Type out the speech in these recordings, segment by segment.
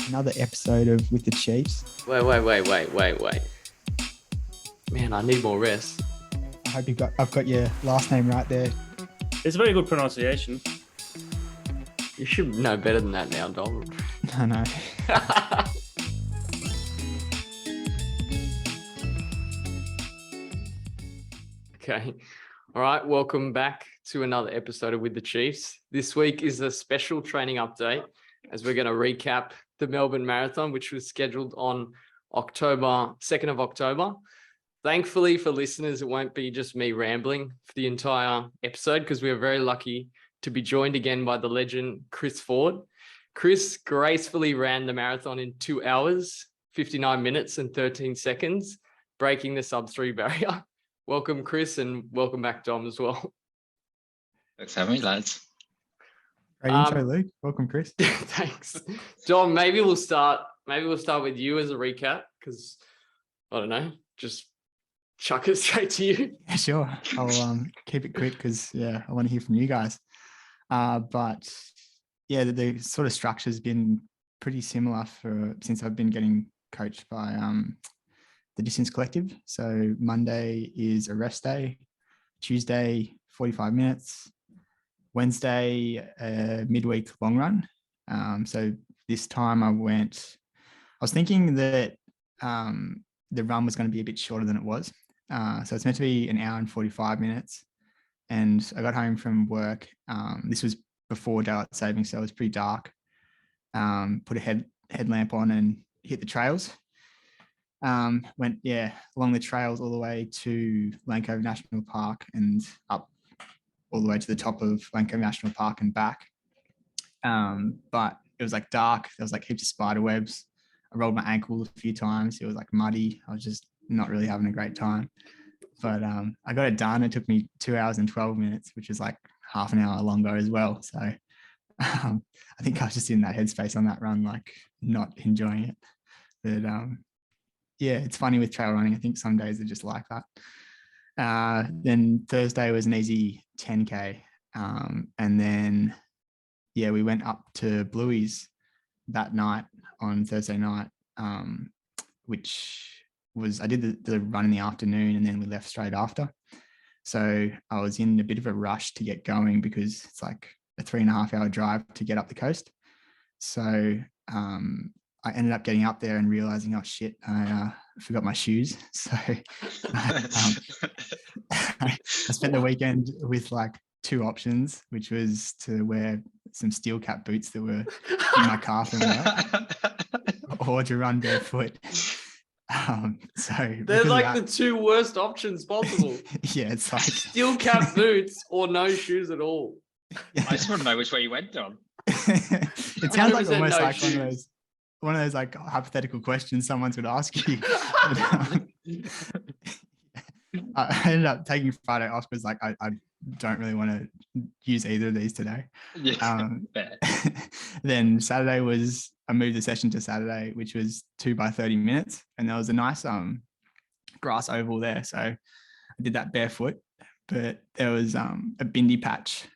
Another episode of With the Chiefs. Wait. Man, I need more rest. I hope I've got your last name right there. It's a very good pronunciation. You should know better than that now, Donald. I know. Okay. All right. Welcome back to another episode of With the Chiefs. This week is a special training update as we're going to recap the Melbourne Marathon, which was scheduled on 2nd of October. Thankfully for listeners, it won't be just me rambling for the entire episode because we are very lucky to be joined again by the legend Chris Ford. Chris gracefully ran the marathon in 2 hours, 59 minutes and 13 seconds, breaking the sub-3 barrier. Welcome, Chris, and welcome back, Dom, as well. Thanks for having me, lads. Great intro, Luke. Welcome, Chris. Thanks. Dom, maybe we'll start with you as a recap because, I don't know, just chuck it straight to you. Yeah, sure. I'll keep it quick because, I want to hear from you guys. But, the sort of structure's been pretty similar since I've been getting coached by the Distance Collective. So Monday is a rest day, Tuesday 45 minutes, Wednesday midweek long run. So this time I was thinking that the run was going to be a bit shorter than it was. So it's meant to be an hour and 45 minutes. And I got home from work. This was before daylight saving, so it was pretty dark. Put a headlamp on and hit the trails. Went along the trails all the way to Lanco National Park and up all the way to the top of Lanco National Park and back. But it was like dark. There was like heaps of spider webs. I rolled my ankle a few times. It was like muddy. I was just not really having a great time. But I got it done. It took me 2 hours and 12 minutes, which is like half an hour longer as well. So I think I was just in that headspace on that run, like not enjoying it. But it's funny with trail running. I think some days are just like that. Then Thursday was an easy 10K. And then, we went up to Bluey's that night on Thursday night, which was, I did the run in the afternoon and then we left straight after. So I was in a bit of a rush to get going because it's like a 3.5 hour drive to get up the coast. So I ended up getting up there and realizing, oh shit, I forgot my shoes. So I spent the weekend with like two options, which was to wear some steel cap boots that were in my car from work, or to run barefoot. So they're like the two worst options possible. It's like steel cap boots or no shoes at all. I just want to know which way you went, Dom. It sounds like almost like one of those like hypothetical questions someone's going to ask you. I ended up taking Friday off because like I don't really want to use either of these today. Then Saturday I moved the session to Saturday, which was 2 by 30 minutes, and there was a nice grass oval there, so I did that barefoot. But there was a bindi patch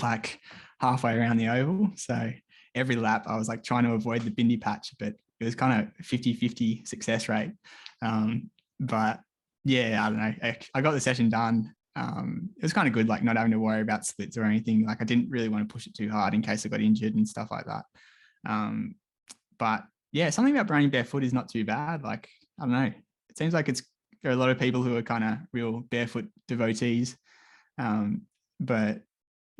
like halfway around the oval, so every lap I was like trying to avoid the bindi patch, but it was kind of 50-50 success rate. But I don't know, I got the session done. It was kind of good, like not having to worry about splits or anything. Like I didn't really want to push it too hard in case I got injured and stuff like that. But something about running barefoot is not too bad. Like, I don't know, it seems like there are a lot of people who are kind of real barefoot devotees. But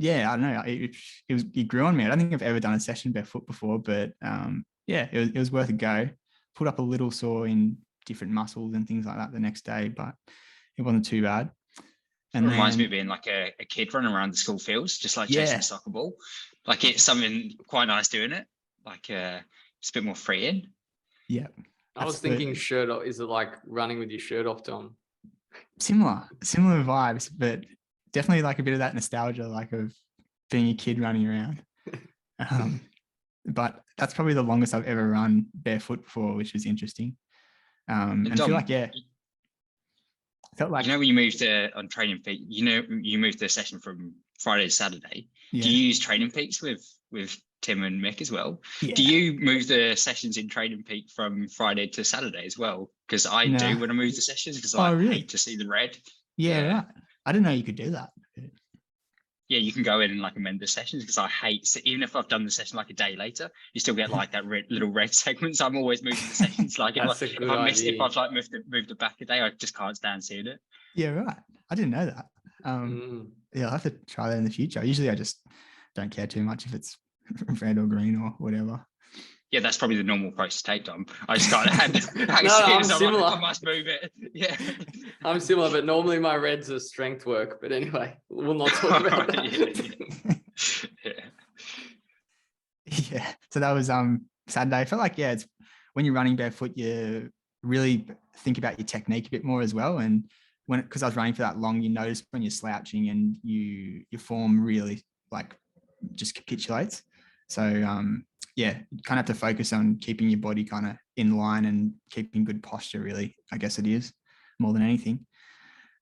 I don't know, it grew on me. I don't think I've ever done a session barefoot before, but it was worth a go. Put up a little sore in different muscles and things like that the next day, but it wasn't too bad. And it reminds me of being like a kid running around the school fields, just like chasing a soccer ball. Like it's something quite nice doing it. Like it's a bit more freeing. Yeah. I was thinking shirt off. Is it like running with your shirt off, Tom? Similar vibes, but definitely like a bit of that nostalgia, like of being a kid running around. But that's probably the longest I've ever run barefoot before, which was interesting. And Dom, I feel like, felt like, when you moved on Training Peaks, you moved the session from Friday to Saturday. Do you use Training Peaks with Tim and Mick as well. Yeah. Do you move the sessions in Training Peak from Friday to Saturday as well? Because I No. do when I move the sessions because Oh, I really? hate to see the red. Yeah, right. I didn't know you could do that. Yeah, you can go in and like amend the sessions because I hate, so even if I've done the session like a day later, you still get like that little red segment. So I'm always moving the sessions. Like That's a good idea. if I've like moved it back a day, I just can't stand seeing it. Yeah, right. I didn't know that. Yeah, I'll have to try that in the future. Usually I just don't care too much if it's red or green or whatever. Yeah, that's probably the normal approach to take, Dom. I just got hand. I'm similar. Like, I must move it. Yeah, I'm similar, but normally my reds are strength work. But anyway, we'll not talk about that. Yeah. So that was Saturday. I felt like, yeah, it's when you're running barefoot, you really think about your technique a bit more as well. And because I was running for that long, you notice when you're slouching and your form really like just capitulates. So yeah, you kind of have to focus on keeping your body kind of in line and keeping good posture, really, I guess it is, more than anything.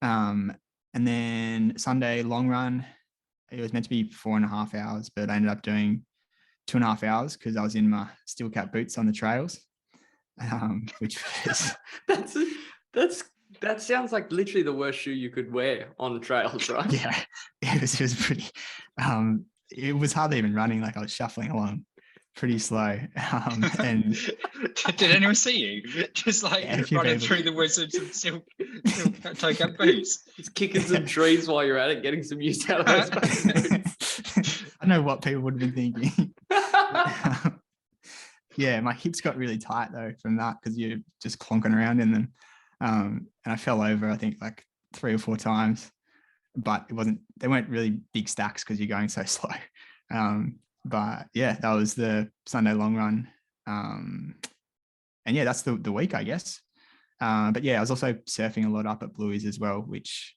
And then Sunday long run, it was meant to be 4.5 hours, but I ended up doing 2.5 hours because I was in my steel cap boots on the trails, which was that sounds like literally the worst shoe you could wear on the trails, right? Yeah, it was pretty. It was hardly even running; like I was shuffling along, pretty slow. And did anyone see you? Just like running through the woods and some steel toe cap boots, just kicking some trees while you're at it, getting some use out of those boots. I don't know what people would have been thinking. Yeah, my hips got really tight though from that because you're just clonking around in them. And I fell over, I think, like 3 or 4 times, but they weren't really big stacks because you're going so slow. But yeah, that was the Sunday long run. And yeah, that's the week, I guess. But yeah, I was also surfing a lot up at Bluey's as well, which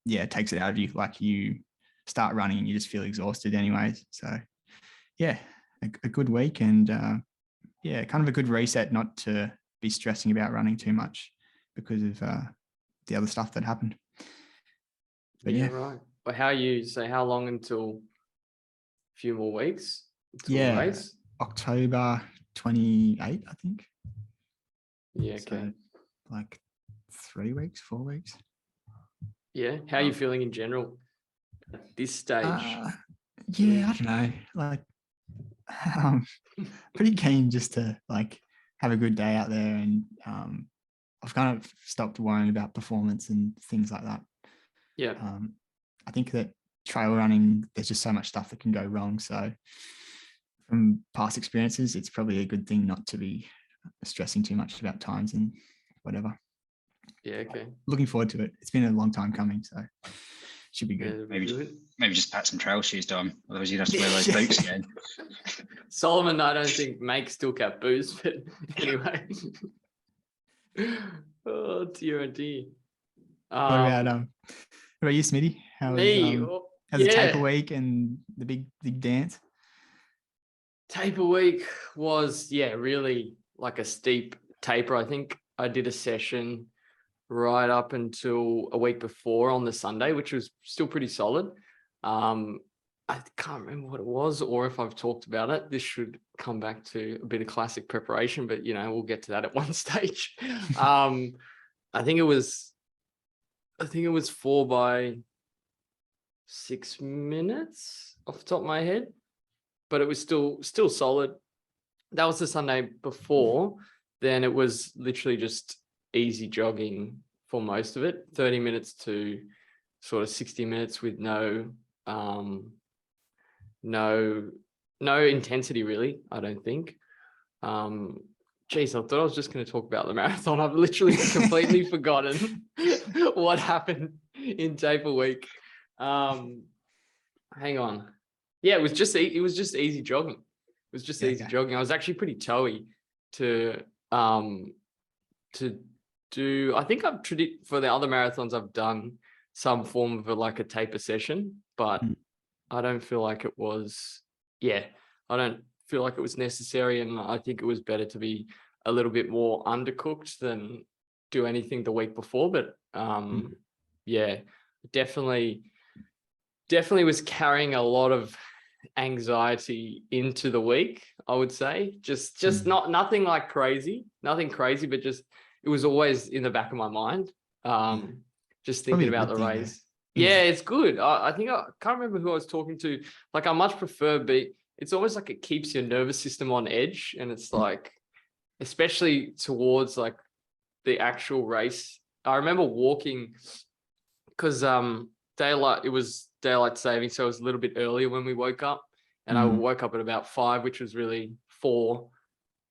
yeah, takes it out of you. Like you start running and you just feel exhausted anyways. So yeah, a good week and yeah, kind of a good reset not to be stressing about running too much because of the other stuff that happened. But yeah, right. Well, how long until a few more weeks? Yeah, race? October 28th, I think. Yeah, okay. So, like 3 weeks, 4 weeks. Yeah. How are you feeling in general at this stage? Yeah, I don't know. Like, pretty keen just to like have a good day out there, and I've kind of stopped worrying about performance and things like that. Yeah. I think that trail running, there's just so much stuff that can go wrong. So from past experiences, it's probably a good thing not to be stressing too much about times and whatever. Yeah, okay. Looking forward to it. It's been a long time coming, so should be good. Yeah, maybe just pack some trail shoes, Dom. Otherwise you'd have to wear those boots again. Solomon, I don't think makes steel cap boots, but anyway. Oh dear, oh dear. What about you, Smitty? How's the taper week and the big dance? Taper week was really like a steep taper. I think I did a session right up until a week before on the Sunday, which was still pretty solid. I can't remember what it was or if I've talked about it. This should come back to a bit of classic preparation, but we'll get to that at one stage. I think it was 4 by 6 minutes off the top of my head, but it was still solid. That was the Sunday before. Then it was literally just easy jogging for most of it, 30 minutes to sort of 60 minutes with no intensity really, I don't think. Geez, I thought I was just going to talk about the marathon. I've literally completely forgotten what happened in taper week. Hang on. Yeah, it was just easy jogging. It was just easy jogging. I was actually pretty toey to do. I think for the other marathons I've done some form of a taper session, but I don't feel like it was. Yeah, I don't feel like it was necessary, and I think it was better to be a little bit more undercooked than do anything the week before. But yeah, definitely was carrying a lot of anxiety into the week, I would say. Just nothing like nothing crazy, but just it was always in the back of my mind. Just thinking about the race. Yeah, it's good. I think I can't remember who I was talking to. Like, I much prefer, but it's almost like it keeps your nervous system on edge. And it's like, especially towards like the actual race. I remember walking because it was daylight saving, so it was a little bit earlier when we woke up. And I woke up at about 5, which was really 4.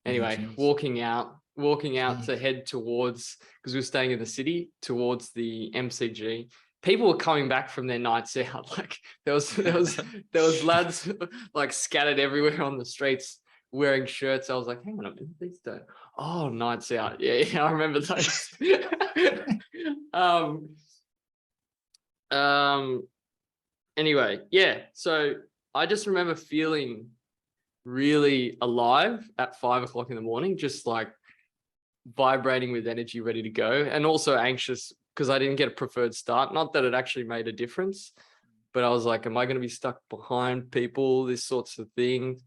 Anyway, walking out to head towards, because we were staying in the city, towards the MCG. People were coming back from their nights out. Like there was lads like scattered everywhere on the streets wearing shirts. I was like, hang on a minute, these don't. Oh, nights out. Yeah, I remember those. Anyway, yeah. So I just remember feeling really alive at 5 o'clock in the morning, just like vibrating with energy, ready to go, and also anxious because I didn't get a preferred start. Not that it actually made a difference, but I was like, am I going to be stuck behind people? This sorts of things.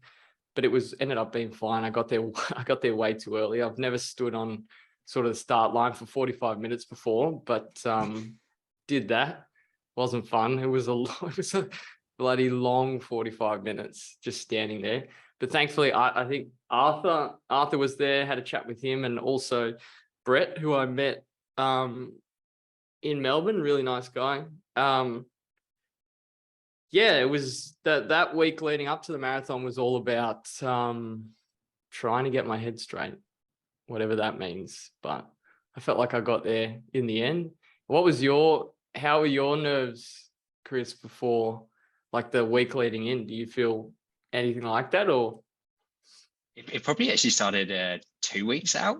But it ended up being fine. I got there way too early. I've never stood on sort of the start line for 45 minutes before, but did that. Wasn't fun. It was a bloody long 45 minutes just standing there. But thankfully, I think Arthur was there, had a chat with him, and also Brett, who I met in Melbourne, really nice guy. Yeah, it was that week leading up to the marathon was all about trying to get my head straight, whatever that means. But I felt like I got there in the end. How were your nerves, Chris, before, like the week leading in? Do you feel anything like that, or? It probably actually started 2 weeks out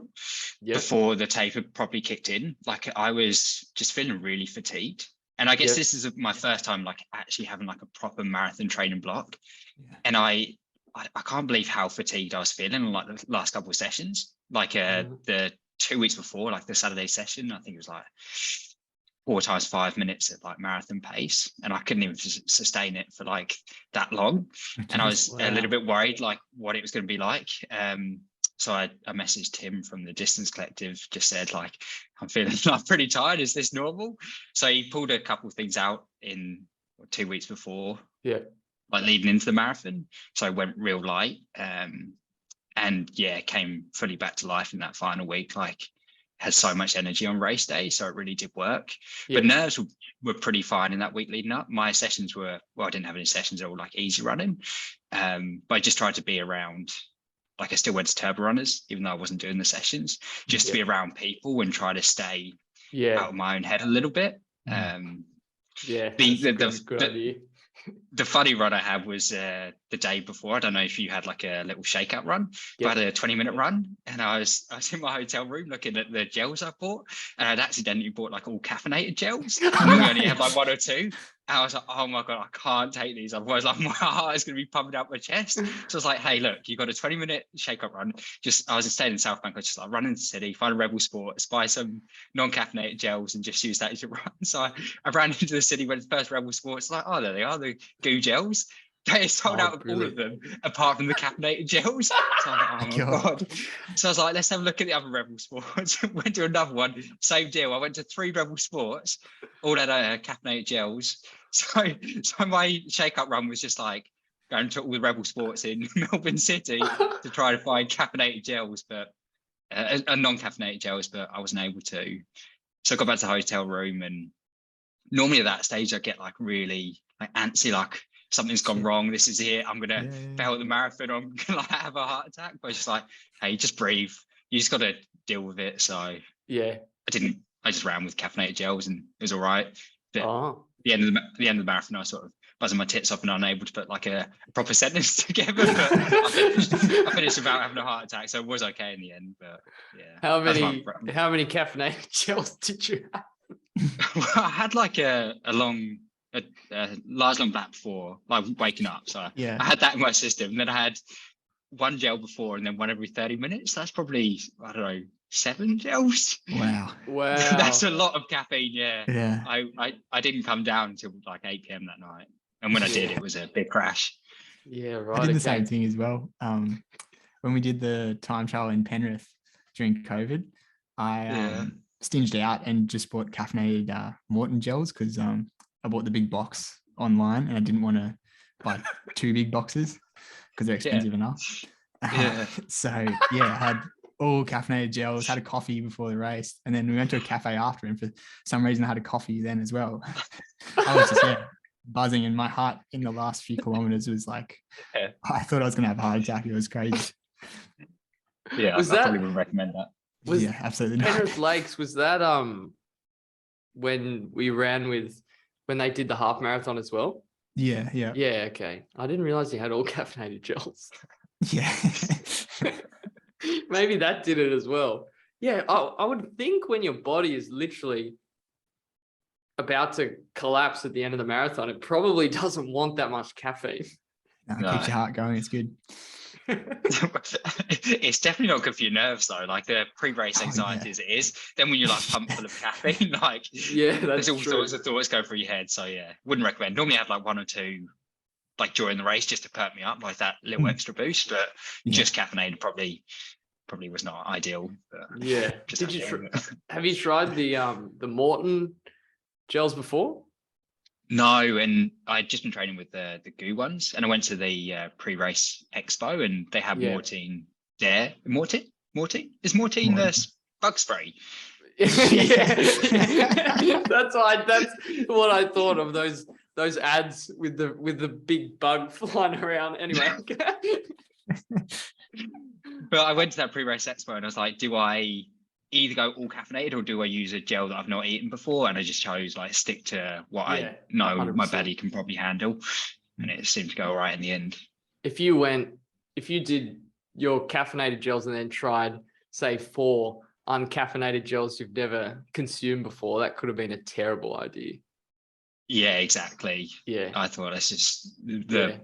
before the taper probably kicked in. Like I was just feeling really fatigued. And I guess this is my first time like actually having like a proper marathon training block. Yeah. And I can't believe how fatigued I was feeling on like the last couple of sessions. Like the 2 weeks before, like the Saturday session, I think it was like 4 times 5 minutes at like marathon pace, and I couldn't even sustain it for like that long. And I was a little bit worried like what it was going to be like. So I messaged Tim from the Distance Collective, just said like, I'm feeling like pretty tired. Is this normal? So he pulled a couple of things out in 2 weeks before, like leading into the marathon. So I went real light, and came fully back to life in that final week. Like had so much energy on race day, so it really did work. But nerves were pretty fine in that week leading up. My sessions were, I didn't have any sessions, they were like easy running, but I just tried to be around, like I still went to turbo runners even though I wasn't doing the sessions, just to be around people and try to stay out of my own head a little bit. Good idea. The funny run I had was the day before. I don't know if you had like a little shakeout run, but I had a 20-minute run, and I was in my hotel room looking at the gels I bought, and I'd accidentally bought like all caffeinated gels, and we only had like 1 or 2. And I was like, oh my God, I can't take these. Otherwise, like my heart is going to be pumping out my chest. So I was like, hey, look, you got a 20-minute shake-up run. I was staying in South Bank. I was just like run into the city, find a Rebel Sports, buy some non-caffeinated gels and just use that as your run. So I ran into the city, went to the first Rebel Sports, like, oh, there they are, the goo gels. They sold out of all of them, apart from the caffeinated gels. So I was like, oh my God. So I was like, let's have a look at the other Rebel Sports. Went to another one, same deal. I went to 3 Rebel Sports, all had caffeinated gels. So my shake-up run was just like going to all the Rebel Sports in Melbourne City to try to find caffeinated gels, but non-caffeinated gels, but I wasn't able to. So I got back to the hotel room, and normally at that stage I get like really like antsy, like something's gone wrong. This is it. I'm gonna fail at the marathon. I'm gonna like have a heart attack. But I was just like, hey, just breathe. You just got to deal with it. So I just ran with caffeinated gels, and it was all right. But the end of the marathon, I was sort of buzzing my tits off and unable to put like a proper sentence together. But I finished without having a heart attack, so it was okay in the end. But yeah, how many caffeinated gels did you have? Well, I had like a large long black before, like waking up. So I had that in my system. And then I had 1 gel before, and then 1 every 30 minutes. That's probably, I don't know, 7 gels. Wow. That's a lot of caffeine. Yeah. I didn't come down until like 8 p.m. that night, and when I did, it was a big crash. Yeah, I right. did the same Okay. thing as well. When we did the time trial in Penrith during COVID, I Yeah. stinged out and just bought caffeinated Morton gels because I bought the big box online and I didn't want to buy 2 big boxes because they're Yeah. expensive enough. Yeah. So yeah, I had all caffeinated gels, had a coffee before the race, and then we went to a cafe after, and for some reason I had a coffee then as well. I was just buzzing, and my heart in the last few kilometers was like, Yeah. I thought I was gonna have a heart attack. It was crazy. Yeah, Was I probably that wouldn't recommend that. was Yeah, absolutely not. Penrith Lakes? Was that when we ran with when they did the half marathon as well? Yeah, Yeah. Okay. I didn't realize you had all caffeinated gels. yeah. Maybe that did it as well. Yeah, I would think when your body is literally about to collapse at the end of the marathon, it probably doesn't want that much caffeine. No, it No. keeps your heart going. It's good. It's definitely not good for your nerves though. Like the pre-race Oh, anxiety yeah. as it is. Then when you're like pumped full of caffeine, like Yeah, that's there's all true. sorts of thoughts go through your head. So yeah, wouldn't recommend. Normally I have like 1 or 2 like during the race just to perk me up, like that little extra boost. But Yeah. just caffeinated probably was not ideal. But Yeah. just Did you have to- have you tried the Morton gels before? No, and I'd just been training with the goo ones, and I went to the pre-race expo, and they had Yeah. Mortine there. Mortine is Mortine Mortine. the bug spray? Yeah. That's what I thought of those ads with the big bug flying around. Anyway. But I went to that pre-race expo, and I was like, do I either go all caffeinated or do I use a gel that I've not eaten before? And I just chose like stick to what Yeah, I know my 100%. body can probably handle, and it seemed to go all right in the end. If you did your caffeinated gels and then tried, say, 4 uncaffeinated gels you've never consumed before, that could have been a terrible idea. Yeah, exactly. Yeah. I thought that's just the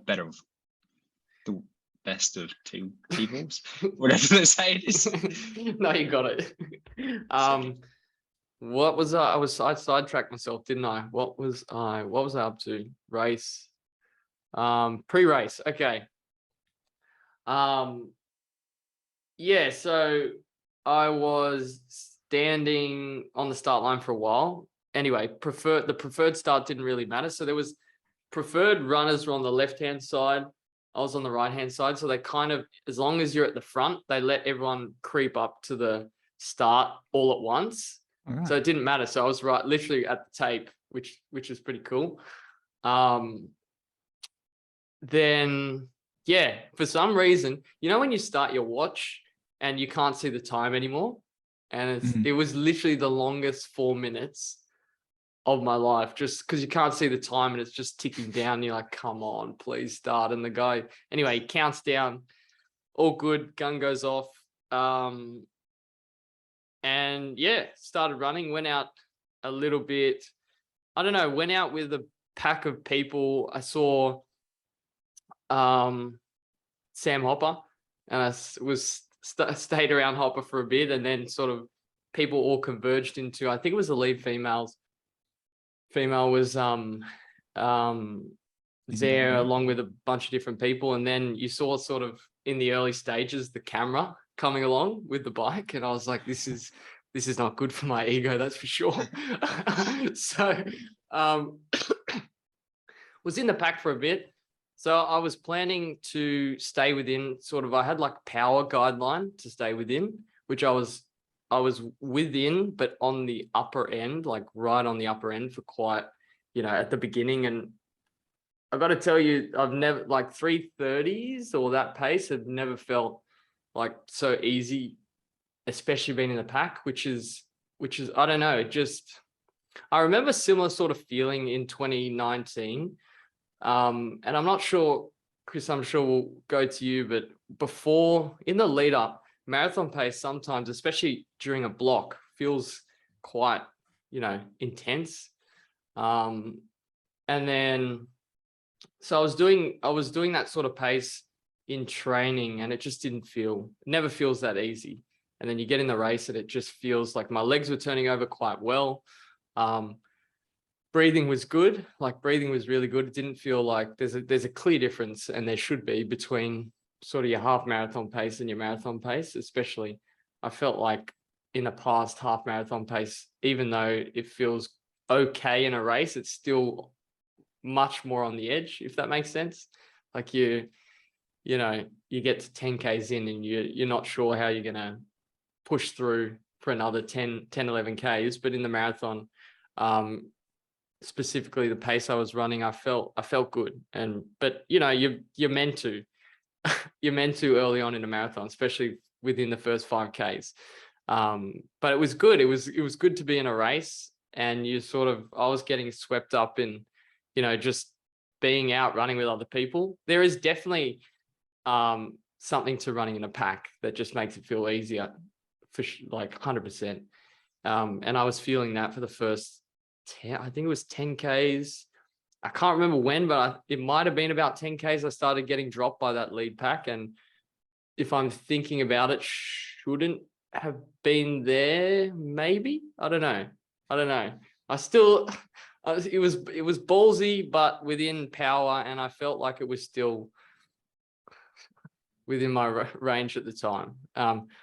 best of 2 evils, whatever the saying is. No, you got it. What was I sidetracked myself, didn't I? What was I up to? Race. Pre-race. Okay. Yeah, so I was standing on the start line for a while. Anyway, the preferred start didn't really matter. So there was preferred runners were on the left-hand side. I was on the right-hand side. So they kind of, as long as you're at the front, they let everyone creep up to the start all at once. All right. So it didn't matter. So I was literally at the tape, which is pretty cool. Then yeah, for some reason, when you start your watch and you can't see the time anymore, and it was literally the longest 4 minutes of my life, just because you can't see the time and it's just ticking down. You're like, come on, please start. And the guy, anyway, he counts down, all good, gun goes off. And yeah, started running, went out a little bit. I don't know, went out with a pack of people. I saw Sam Hopper, and I stayed around Hopper for a bit, and then sort of people all converged into, I think it was the lead female was there along with a bunch of different people, and then you saw sort of in the early stages the camera coming along with the bike, and I was like, this is not good for my ego, that's for sure. So was in the pack for a bit. So I was planning to stay within I had like power guideline to stay within, which I was within, but on the upper end, like right on the upper end for quite, at the beginning. And I got to tell you, I've never, like 3:30s or that pace had never felt like so easy, especially being in the pack, which is, I don't know, I remember similar sort of feeling in 2019. And I'm not sure, Chris, I'm sure we'll go to you, but before, in the lead up, marathon pace sometimes, especially during a block, feels quite, intense. And then, so I was doing that sort of pace in training, and it just never feels that easy. And then you get in the race and it just feels like my legs were turning over quite well. breathing was good. Like breathing was really good. It didn't feel like there's a clear difference, and there should be, between sort of your half marathon pace and your marathon pace. Especially, I felt like in the past, half marathon pace, even though it feels okay in a race, it's still much more on the edge, if that makes sense. Like you get to 10 Ks in and you're not sure how you're going to push through for another 10, 11 Ks. But in the marathon, specifically the pace I was running, I felt good. But you're meant to, you're meant to early on in a marathon, especially within the first 5 Ks. But it was good. It was good to be in a race, and I was getting swept up in, just being out running with other people. There is definitely something to running in a pack that just makes it feel easier, for like 100%. And I was feeling that for the first 10, I think it was 10 Ks. I can't remember when, but it might have been about 10 Ks. I started getting dropped by that lead pack. And if I'm thinking about it, shouldn't have been there. Maybe, I don't know. It was ballsy, but within power, and I felt like it was still within my range at the time.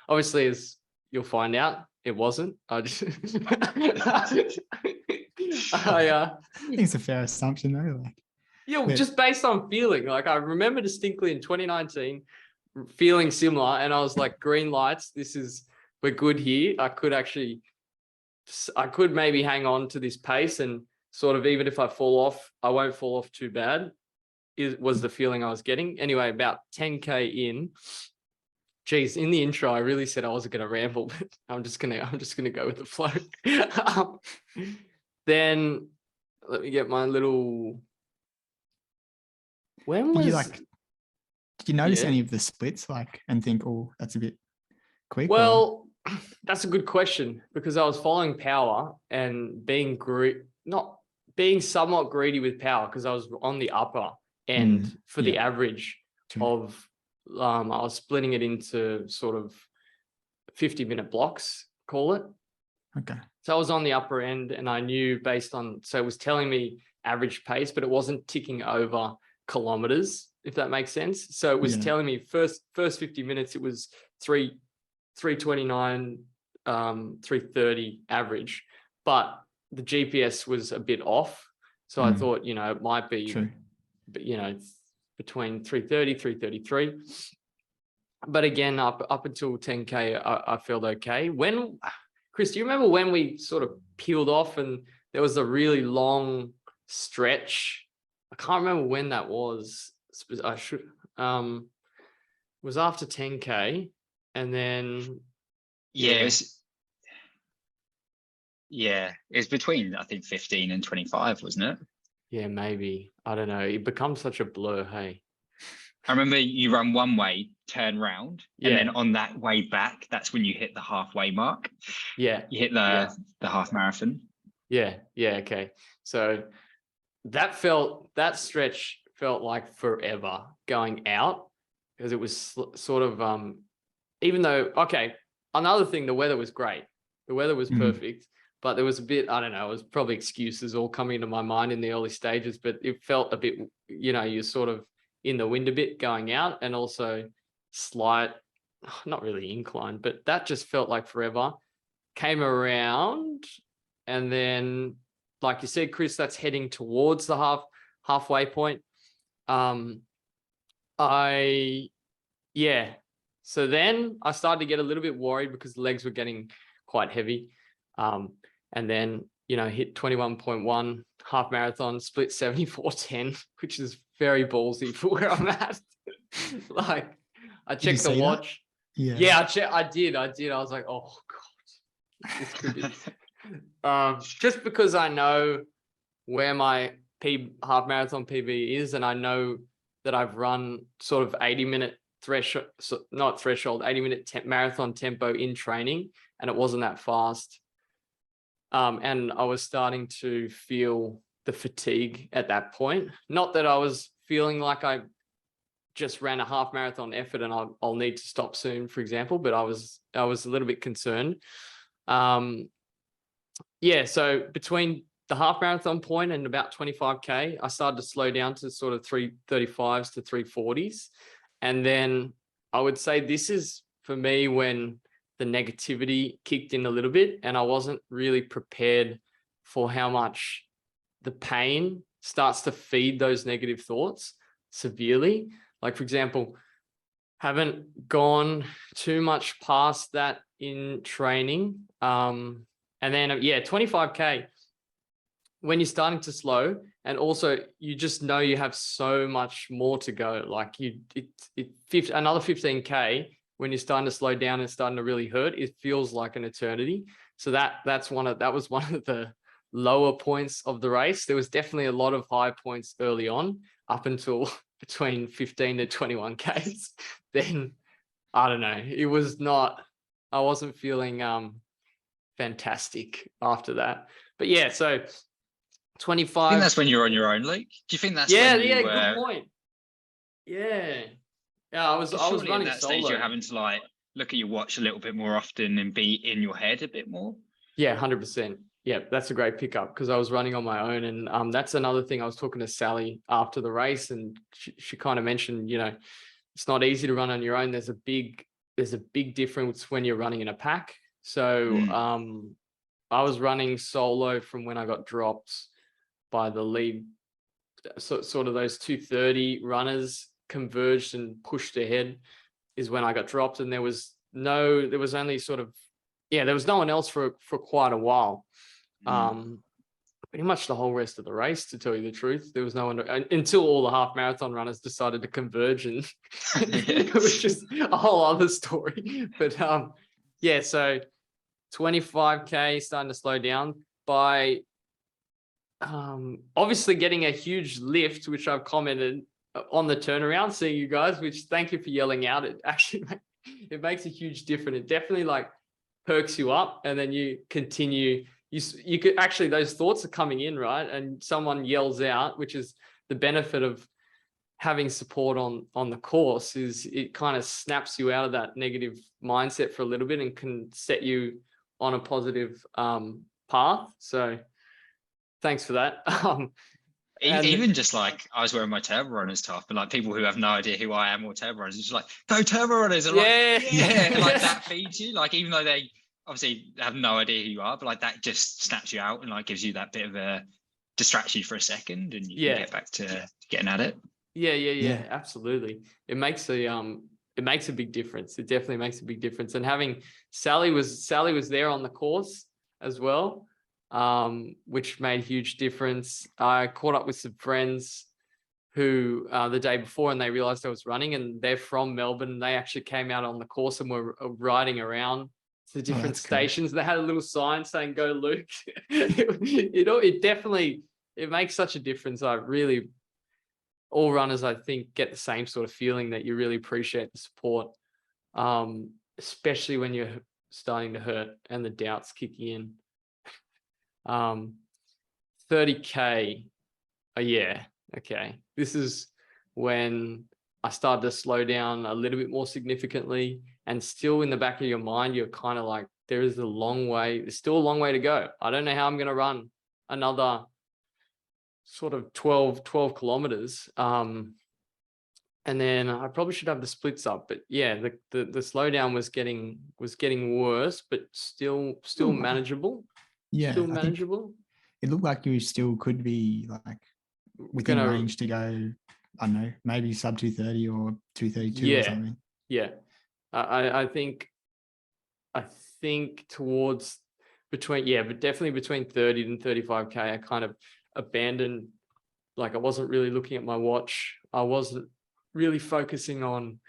Obviously, as you'll find out, it wasn't. I just, I think it's a fair assumption though. Just based on feeling. Like I remember distinctly in 2019 feeling similar, and I was like, green lights. We're good here. I could maybe hang on to this pace, and sort of, even if I fall off, I won't fall off too bad. Was the feeling I was getting. Anyway, about 10K in, geez, in the intro, I really said I wasn't going to ramble, but I'm just gonna go with the flow. Then let me get my little. When was did you notice any of the splits, and think, oh, that's a bit quick? Well, that's a good question, because I was following power and being somewhat greedy with power, because I was on the upper end for the average of, I was splitting it into sort of 50-minute blocks, call it. Okay. So I was on the upper end, and I knew so it was telling me average pace, but it wasn't ticking over kilometers, if that makes sense. So it was telling me first 50 minutes, it was 329, 330 average, but the GPS was a bit off. So I thought, it might be, but between 330, 333. But again, up until 10K, I felt okay. Chris, do you remember when we sort of peeled off and there was a really long stretch? I can't remember when that was. It was after 10K, and then it's between, I think, 15 and 25, wasn't it? Yeah, maybe. I don't know. It becomes such a blur, hey. I remember you run one way, turn round, and then on that way back, that's when you hit the halfway mark. Yeah. You hit the half marathon. Yeah. Okay. So that stretch felt like forever going out, because it was sort of, even though, okay, another thing, the weather was great. The weather was perfect, but there was a bit, I don't know, it was probably excuses all coming into my mind in the early stages, but it felt a bit, you're sort of in the wind a bit going out, and also slight, not really incline, but that just felt like forever. Came around, and then, like you said, Chris, that's heading towards the halfway point. So then I started to get a little bit worried, because the legs were getting quite heavy. And then, hit 21.1 half marathon, split 74:10, which is very ballsy for where I'm at. Like, I checked the watch. Yeah. I did. I was like, oh God, this could be. Just because I know where my half marathon PB is, and I know that I've run sort of 80-minute threshold, 80-minute marathon tempo in training, and it wasn't that fast. And I was starting to feel the fatigue at that point. Not that I was feeling like I just ran a half marathon effort and I'll need to stop soon, for example, but I was a little bit concerned. So between the half marathon point and about 25K, I started to slow down to sort of 335s to 340s. And then I would say this is for me when the negativity kicked in a little bit, and I wasn't really prepared for how much the pain starts to feed those negative thoughts severely. Like, for example, haven't gone too much past that in training. And then, 25K, when you're starting to slow, and also you just know you have so much more to go. Like another 15K, when you're starting to slow down and starting to really hurt, it feels like an eternity. So that was one of the lower points of the race. There was definitely a lot of high points early on, up until between 15 to 21Ks. Then I don't know. It was not. I wasn't feeling fantastic after that. But yeah, so 25. I think that's when you're on your own, Luke. Do you think that's when you? Good point. Yeah. I was running at that solo. stage you're having to like look at your watch a little bit more often and be in your head a bit more. Yeah, 100%. Yeah, that's a great pickup, because I was running on my own. And that's another thing. I was talking to Sally after the race, and she kind of mentioned, it's not easy to run on your own. There's a big difference when you're running in a pack. So I was running solo from when I got dropped by the lead. So sort of those 230 runners converged and pushed ahead is when I got dropped. And there was no one else for quite a while. Pretty much the whole rest of the race, to tell you the truth. There was no one until all the half marathon runners decided to converge, and it was just a whole other story. But so 25K starting to slow down by obviously getting a huge lift, which I've commented on the turnaround, seeing you guys, which thank you for yelling out. It actually it makes a huge difference. It definitely like perks you up, and then you continue. You could actually, those thoughts are coming in, right? And someone yells out, which is the benefit of having support on the course, is it kind of snaps you out of that negative mindset for a little bit and can set you on a positive path. So thanks for that. Even just like I was wearing my turbo runners top, but like people who have no idea who I am or turbo runners, it's just like, go turbo runners. And like that feeds you. Like, even though they obviously have no idea who you are, but like that just snaps you out and like gives you that bit of a distract you for a second, and you can get back to getting at it. Yeah, absolutely. It makes a big difference. It definitely makes a big difference. And having Sally was there on the course as well, which made a huge difference. I caught up with some friends who the day before, and they realized I was running, and they're from Melbourne. They actually came out on the course and were riding around to different stations. Cool. They had a little sign saying "Go Luke." It definitely makes such a difference. All runners, I think, get the same sort of feeling, that you really appreciate the support, especially when you're starting to hurt and the doubts kicking in. 30K. Okay. This is when I started to slow down a little bit more significantly, and still in the back of your mind, you're kind of like, there's still a long way to go. I don't know how I'm going to run another sort of 12 kilometers. And then I probably should have the splits up, but yeah, the slowdown was getting worse, but still manageable. Yeah. Still manageable. It looked like you still could be like within range to go, I don't know, maybe sub 230 or 232 or something. Yeah. I think towards but definitely between 30 and 35K, I kind of abandoned. Like, I wasn't really looking at my watch. I wasn't really focusing on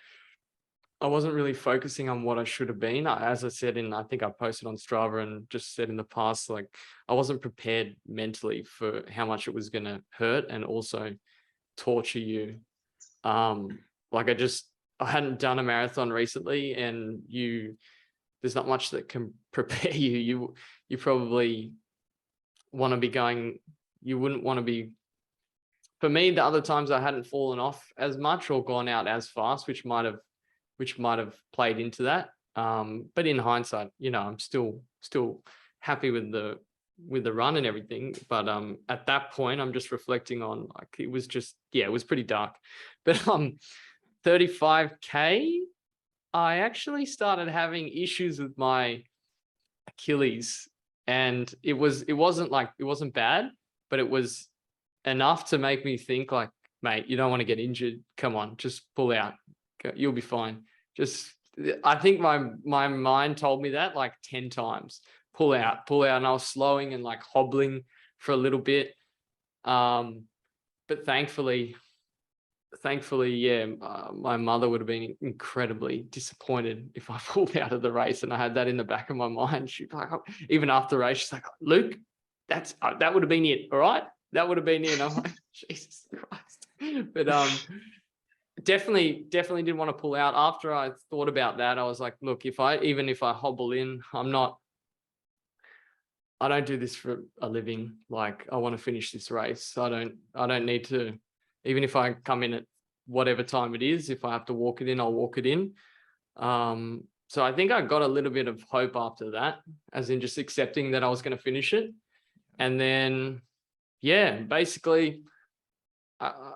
what I should have been. As I said, I think I posted on Strava and just said in the past, like, I wasn't prepared mentally for how much it was going to hurt and also torture you. I hadn't done a marathon recently, and there's not much that can prepare you. You probably want to be going, you wouldn't want to be. For me, the other times I hadn't fallen off as much or gone out as fast, which might have played into that. But in hindsight, I'm still happy with the with the run and everything. But at that point, I'm just reflecting on, like, it was just, yeah, it was pretty dark. But 35K, I actually started having issues with my Achilles, and it wasn't bad, but it was enough to make me think, like, mate, you don't want to get injured. Come on, just pull out. You'll be fine. I think my mind told me that like 10 times. Pull out. And I was slowing and like hobbling for a little bit. But thankfully, yeah, my mother would have been incredibly disappointed if I pulled out of the race, and I had that in the back of my mind. She'd be like, even after the race, she's like, Luke, that would have been it. All right, that would have been it. And I'm like, Jesus Christ. But definitely didn't want to pull out. After I thought about that, I was like, look, even if I hobble in, I don't do this for a living. Like, I want to finish this race. I don't need to, even if I come in at whatever time it is, if I have to walk it in, I'll walk it in. So I think I got a little bit of hope after that, as in just accepting that I was going to finish it. And then, yeah, basically, I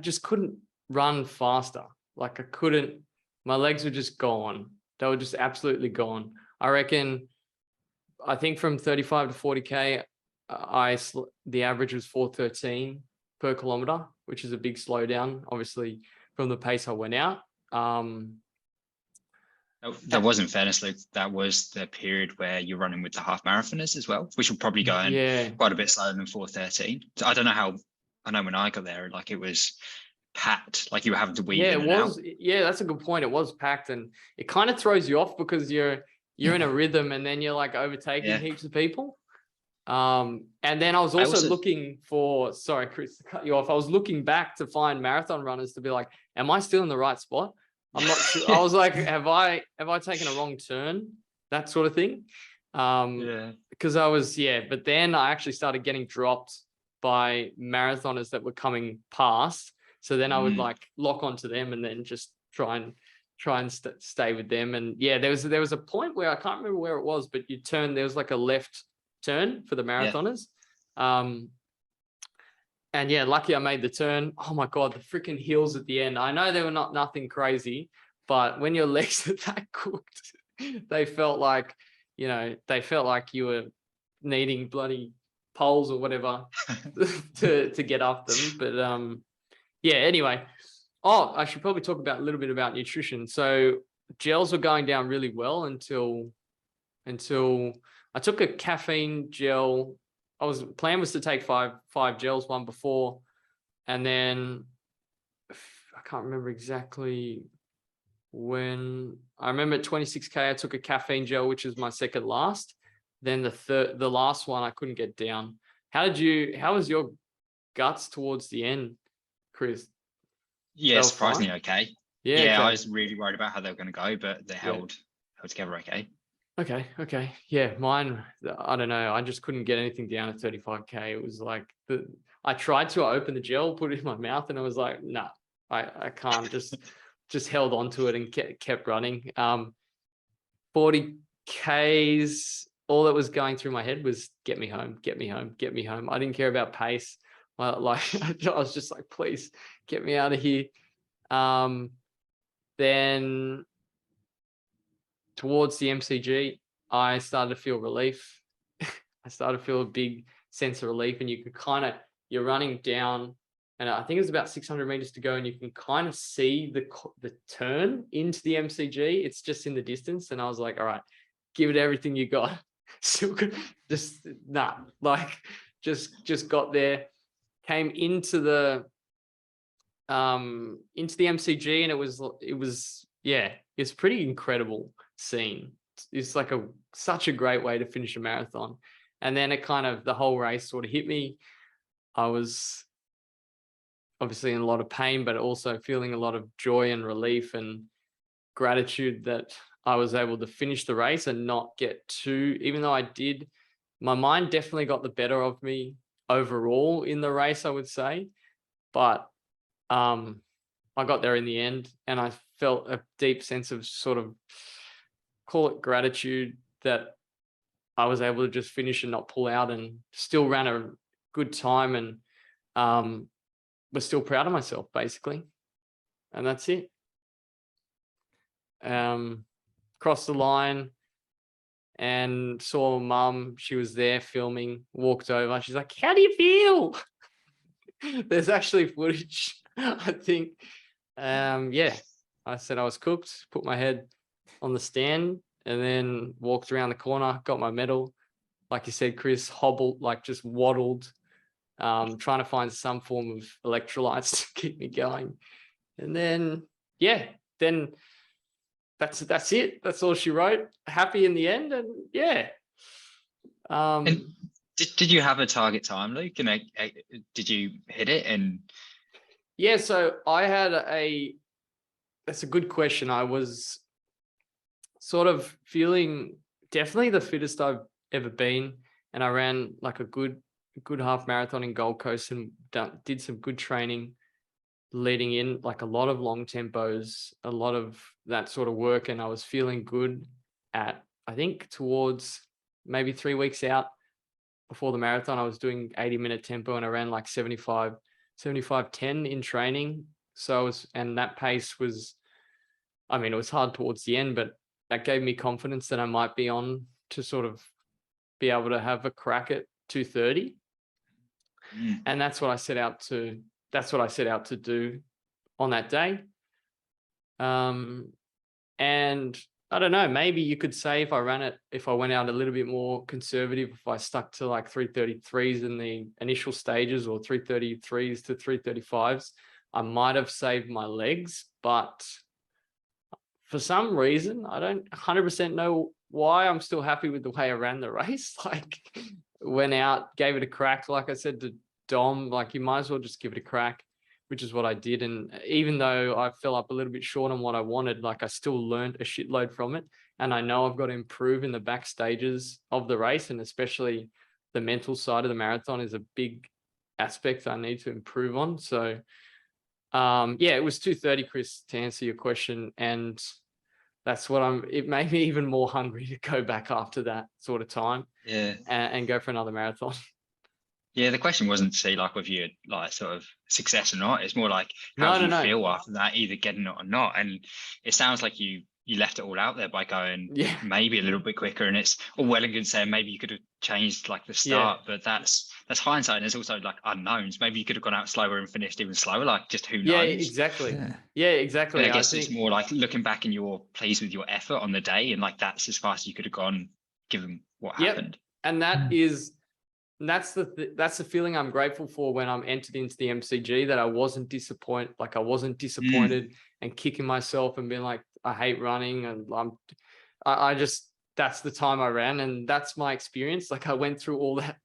just couldn't run faster. Like, my legs were just gone. They were just absolutely gone. I think from 35 to 40K, the average was 4:13 per kilometer, which is a big slowdown, obviously, from the pace I went out. That wasn't fairness, Luke. That was the period where you're running with the half marathoners as well, which will probably go in quite a bit slower than 4:13. So I don't know how. I know when I got there, like, it was packed, like you were having to weave in and out. Yeah, that's a good point. It was packed, and it kind of throws you off because you're in a rhythm, and then you're like overtaking heaps of people. And then I was also looking for, sorry, Chris, to cut you off. I was looking back to find marathon runners to be like, am I still in the right spot? I'm not sure. I was like, have I taken a wrong turn? That sort of thing. Because I was, but then I actually started getting dropped by marathoners that were coming past. So then I would like lock onto them and then just try and stay with them. And yeah, there was a point where I can't remember where it was, but there was like a left turn for the marathoners. And yeah, lucky I made the turn. Oh my God, the freaking hills at the end. I know they were nothing crazy, but when your legs are that cooked, they felt like you were needing bloody poles or whatever to get up them. But yeah, anyway. Oh, I should probably talk a little bit about nutrition. So gels were going down really well until I took a caffeine gel. Plan was to take five gels, one before, and then I can't remember exactly when. I remember at 26K I took a caffeine gel, which is my second last. Then the last one I couldn't get down. How was your guts towards the end, Chris? Yeah, surprisingly okay. Yeah, okay. I was really worried about how they were going to go, but they held together okay. Okay. Yeah, mine, I don't know. I just couldn't get anything down at 35K. It was like I tried to open the gel, put it in my mouth, and I was like, no, I can't. Just held onto it and kept running. 40Ks, all that was going through my head was get me home. I didn't care about pace. I was just like, please get me out of here. Then towards the MCG, I started to feel relief. I started to feel a big sense of relief, and you're running down, and I think it was about 600 meters to go, and you can kind of see the turn into the MCG. It's just in the distance, and I was like, all right, give it everything you got. Still good. Just got there, came into the MCG, and it was it's pretty incredible scene. It's like such a great way to finish a marathon. And then the whole race sort of hit me. I was obviously in a lot of pain, but also feeling a lot of joy and relief and gratitude that I was able to finish the race and not get too, even though my mind definitely got the better of me overall in the race, I would say. But I got there in the end, and I felt a deep sense of sort of, call it gratitude, that I was able to just finish and not pull out, and still ran a good time, and was still proud of myself, basically. And that's it. Crossed the line and saw Mum. She was there filming, walked over. She's like, "How do you feel?" There's actually footage, I think. Yeah, I said I was cooked, put my head on the stand, and then walked around the corner, got my medal. Like you said, Chris, hobbled, like just waddled, trying to find some form of electrolytes to keep me going. And then, yeah, then that's it. That's all she wrote. Happy in the end, and yeah. And did you have a target time, Luke? And did you hit it? And yeah, so I had that's a good question. I was sort of feeling definitely the fittest I've ever been, and I ran like a good half marathon in Gold Coast, and did some good training leading in, like a lot of long tempos, a lot of that sort of work. And I was feeling good at, I think towards maybe 3 weeks out before the marathon, I was doing 80-minute tempo, and I ran like 75-10 in training. So and that pace was, I mean, it was hard towards the end, but that gave me confidence that I might be on to sort of be able to have a crack at 2:30. And that's what I set out to do on that day. And I don't know, maybe you could say if I went out a little bit more conservative, if I stuck to like 3:33s in the initial stages, or 3:33s to 3:35s, I might have saved my legs. But for some reason, I don't 100% know why, I'm still happy with the way I ran the race. Like, went out, gave it a crack. Like I said to Dom, like, you might as well just give it a crack, which is what I did. And even though I fell up a little bit short on what I wanted, like, I still learned a shitload from it. And I know I've got to improve in the back stages of the race, and especially the mental side of the marathon is a big aspect I need to improve on. So yeah, it was 2:30, Chris, to answer your question. And that's what it made me even more hungry to go back after that sort of time. Yeah. And go for another marathon. Yeah, the question wasn't to see like whether you had like sort of success or not. It's more like how do you feel after that, either getting it or not. And it sounds like you left it all out there by going maybe a little bit quicker. And it's all well and good saying maybe you could have changed like the start, but that's hindsight. And there's also like unknowns. Maybe you could have gone out slower and finished even slower. Like, just who knows? Yeah, exactly. Yeah, exactly. And I guess it's more like looking back and you're pleased with your effort on the day, and like that's as fast as you could have gone given what happened. And that's the feeling I'm grateful for when I'm entered into the MCG, that I wasn't disappointed. Like, I wasn't disappointed and kicking myself and being like, I hate running, and I just, that's the time I ran, and that's my experience. Like, I went through all that.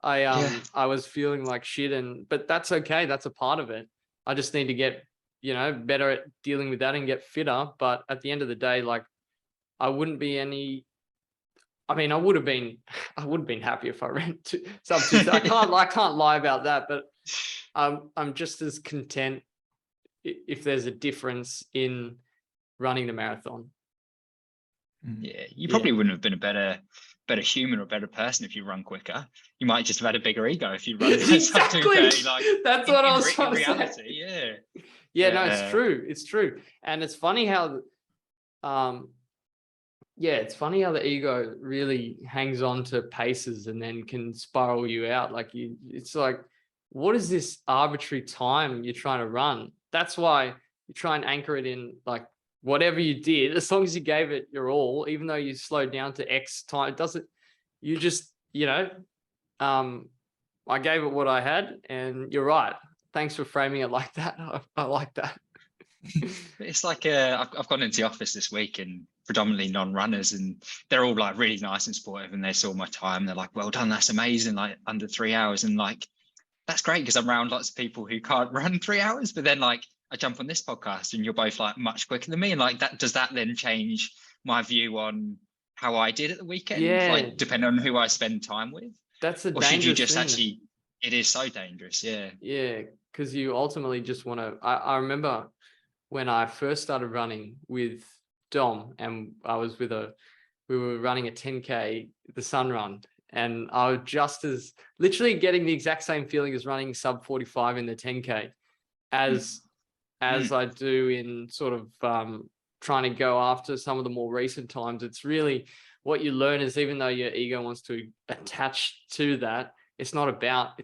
I was feeling like shit, but that's okay. That's a part of it. I just need to get, better at dealing with that and get fitter. But at the end of the day, like, I would have been happy if I ran sub 2. I can't lie about that, but I'm just as content if there's a difference in running the marathon. Yeah, you probably wouldn't have been a better human or a better person if you run quicker. You might just have had a bigger ego if you run exactly. Like, that's what I was trying to say. Yeah, no, it's true. And it's funny how it's funny how the ego really hangs on to paces and then can spiral you out. Like, it's like, what is this arbitrary time you're trying to run? That's why you try and anchor it in, like, whatever you did, as long as you gave it your all, even though you slowed down to X time, it doesn't, you just, I gave it what I had, and you're right. Thanks for framing it like that. I like that. It's like I've gone into the office this week, and predominantly non-runners, and they're all like really nice and supportive, and they saw my time. They're like, well done, that's amazing, like under 3 hours. And like, that's great, because I'm around lots of people who can't run 3 hours. But then like, I jump on this podcast and you're both like much quicker than me. And like, does that then change my view on how I did at the weekend? Like, depending on who I spend time with? That's a dangerous should you just thing. actually, it is so dangerous. Yeah, because you ultimately just want to, I remember when I first started running with Dom, and we were running a 10K, the Sun Run, and I was just as literally getting the exact same feeling as running sub 45 in the 10K as I do in sort of trying to go after some of the more recent times. It's really what you learn is, even though your ego wants to attach to that, it's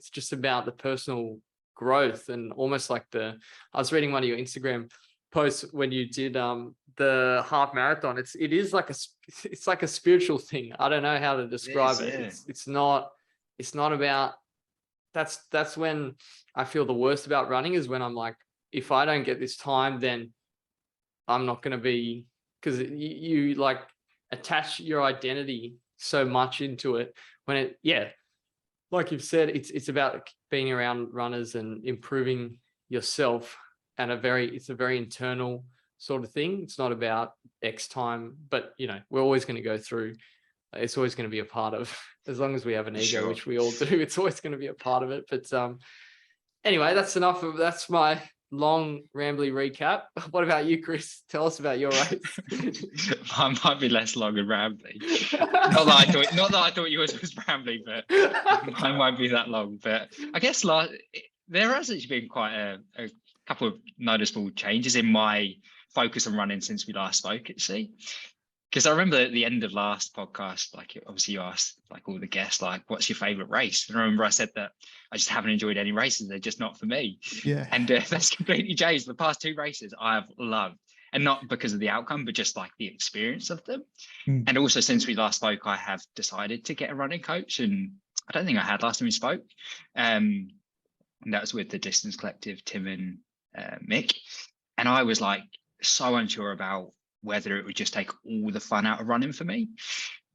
just about the personal growth. And almost like I was reading one of your Instagram posts when you did the half marathon. It is like a spiritual thing. I don't know how to describe it. Yeah. It's not about, that's when I feel the worst about running, is when I'm like, if I don't get this time, then I'm not going to be, because you like attach your identity so much into it when like you've said, it's about being around runners and improving yourself, and it's a very internal sort of thing. It's not about X time, but we're always going to go through. It's always going to be a part of, as long as we have an ego, Sure. which we all do, it's always going to be a part of it. But anyway, that's my long rambly recap. What about you, Chris? Tell us about your race. Mine might be less long and rambly. Not that I thought yours was rambly, but mine won't be that long. But I guess there has actually been quite a couple of noticeable changes in my focus on running since we last spoke at sea. Because I remember at the end of last podcast, like obviously you asked like all the guests, like, what's your favorite race? And I remember I said that I just haven't enjoyed any races. They're just not for me. Yeah. And that's completely changed. The past 2 races I have loved, and not because of the outcome, but just like the experience of them. And also since we last spoke, I have decided to get a running coach, and I don't think I had last time we spoke. And that was with the Distance Collective, Tim and Mick. And I was like so unsure about whether it would just take all the fun out of running for me,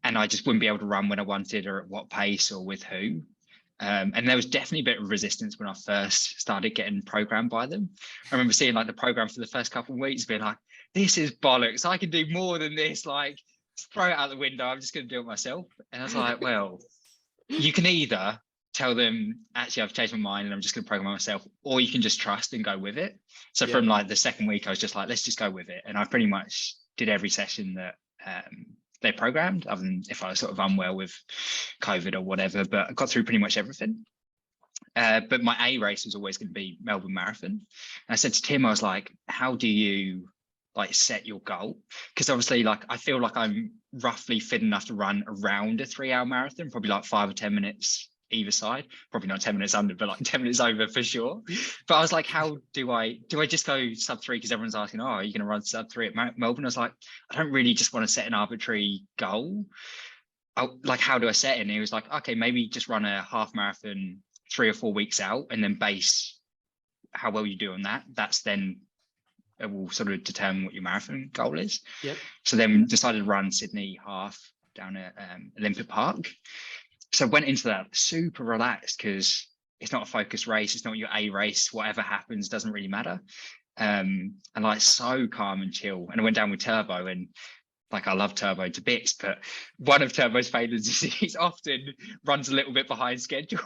and I just wouldn't be able to run when I wanted, or at what pace, or with who. And there was definitely a bit of resistance when I first started getting programmed by them. I remember seeing like the program for the first couple of weeks, being like, this is bollocks. I can do more than this. Like, throw it out the window. I'm just going to do it myself. And I was like, well, you can either tell them, actually, I've changed my mind and I'm just going to program myself, or you can just trust and go with it. So from like the second week, I was just like, let's just go with it. And I pretty much did every session that they programmed, other than if I was sort of unwell with COVID or whatever, but I got through pretty much everything. But my A race was always going to be Melbourne Marathon. And I said to Tim, I was like, how do you like set your goal? Because obviously, like, I feel like I'm roughly fit enough to run around a 3-hour marathon, probably like 5 or 10 minutes either side, probably not 10 minutes under, but like 10 minutes over for sure. But I was like, how do I just go sub 3? Because everyone's asking, oh, are you going to run sub 3 at Melbourne? I was like, I don't really just want to set an arbitrary goal. Like, how do I set it? And he was like, okay, maybe just run a half marathon 3 or 4 weeks out, and then base how well you do on that. That's then it will sort of determine what your marathon goal is. Yep. So then decided to run Sydney half down at Olympic Park. So I went into that super relaxed, because it's not a focus race. It's not your A race. Whatever happens doesn't really matter. And like so calm and chill. And I went down with Turbo, and like I love Turbo to bits, but one of Turbo's failures is he's often runs a little bit behind schedule.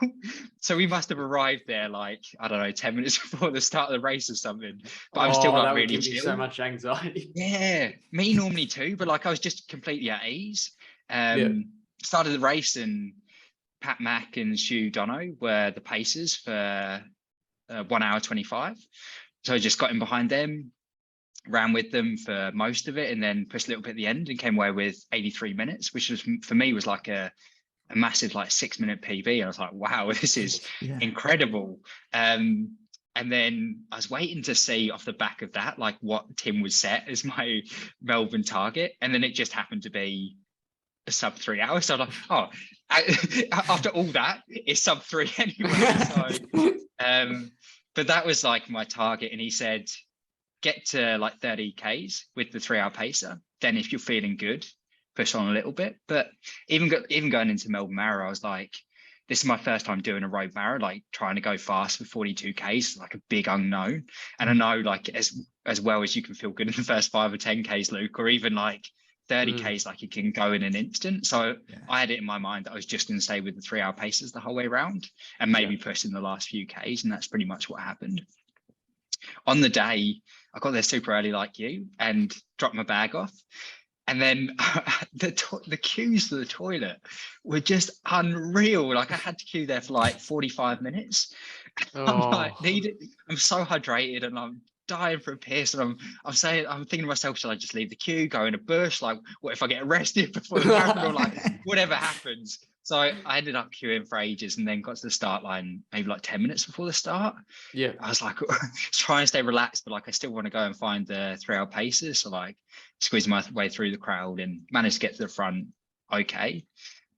So we must have arrived there like, I don't know, 10 minutes before the start of the race or something. But I'm still like really chill. So much anxiety. Yeah, me normally too, but like I was just completely at ease. Started the race, and Pat Mack and Stu Dono were the pacers for 1 hour 25. So I just got in behind them, ran with them for most of it, and then pushed a little bit at the end and came away with 83 minutes, which was for me was like a massive like 6-minute PB. I was like, wow, this is incredible. And then I was waiting to see off the back of that, like what Tim would set as my Melbourne target. And then it just happened to be a sub 3 hours. So I'm like, oh, after all that, it's sub 3 anyway. So, but that was like my target. And he said, get to like 30 Ks with the 3-hour pacer. Then if you're feeling good, push on a little bit. But even going into Melbourne Marathon, I was like, this is my first time doing a road marathon, like trying to go fast for 42 Ks, like a big unknown. And I know like as well as you can feel good in the first 5 or 10 Ks, Luke, or even like 30 Ks, like it can go in an instant. So I had it in my mind that I was just going to stay with the 3-hour paces the whole way around, and maybe push in the last few Ks. And that's pretty much what happened. On the day, I got there super early like you and dropped my bag off. And then the queues for the toilet were just unreal. Like I had to queue there for like 45 minutes. I'm like, I'm so hydrated and I'm dying for a piss. And I'm thinking to myself, should I just leave the queue, go in a bush? Like, what if I get arrested before the marathon or like whatever happens? So I ended up queuing for ages and then got to the start line maybe like 10 minutes before the start. Yeah. I was like, trying to stay relaxed, but like I still want to go and find the 3 hour paces. So like squeeze my way through the crowd and managed to get to the front okay.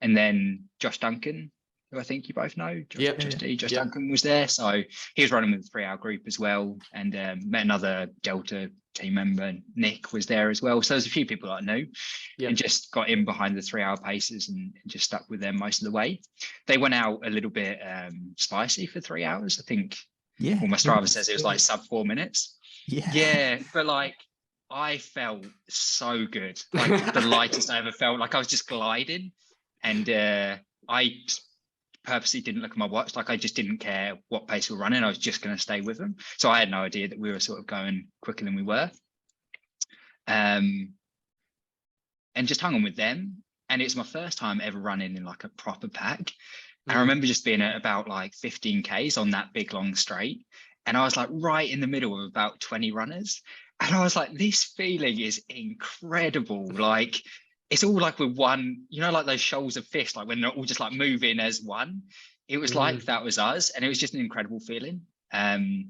And then Josh Duncan, who I think you both know, Josh Duncan was there. So he was running with the 3 hour group as well. And met another Delta team member, Nick, was there as well. So there's a few people that I knew and just got in behind the 3 hour paces and just stuck with them most of the way. They went out a little bit spicy for 3 hours. I think my Strava says it was like sub 4 minutes. Yeah, but like I felt so good, like the lightest I ever felt. Like I was just gliding, and I purposely didn't look at my watch. Like I just didn't care what pace we were running. I was just going to stay with them. So I had no idea that we were sort of going quicker than we were. And just hung on with them. And it's my first time ever running in like a proper pack. And I remember just being at about like 15 Ks on that big long straight. And I was like right in the middle of about 20 runners. And I was like, this feeling is incredible. Like it's all like with one, you know, like those shoals of fish, like when they're all just like moving as one. It was like that was us. And it was just an incredible feeling. And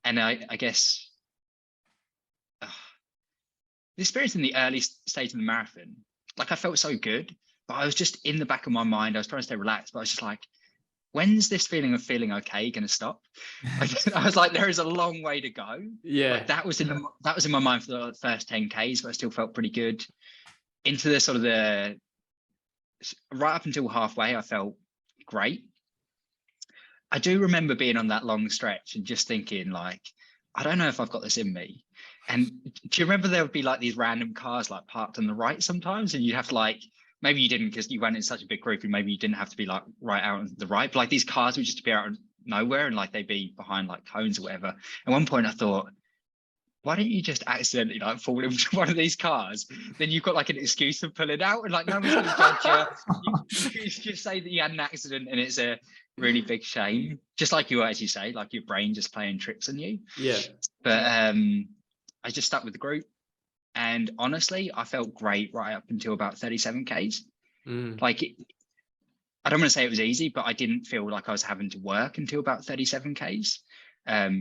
I guess the experience in the early stage of the marathon, like I felt so good, but I was just in the back of my mind, I was trying to stay relaxed, but I was just like, when's this feeling of feeling okay going to stop? I was like, there is a long way to go. Yeah. Like that was in my mind for the first 10 Ks, but I still felt pretty good. Into the sort of right up until halfway, I felt great. I do remember being on that long stretch and just thinking like, I don't know if I've got this in me. And do you remember there would be like these random cars like parked on the right sometimes, and you'd have to like, maybe you didn't because you went in such a big group and maybe you didn't have to be like right out on the right, but like these cars would just appear out of nowhere and like they'd be behind like cones or whatever. At one point I thought, why don't you just accidentally like fall into one of these cars? Then you've got like an excuse for pulling out and like no one's gonna judge you. You just say that you had an accident and it's a really big shame. Just like you actually say, like your brain just playing tricks on you. Yeah. But I just stuck with the group. And honestly, I felt great right up until about 37 Ks. Like, I don't want to say it was easy, but I didn't feel like I was having to work until about 37 Ks.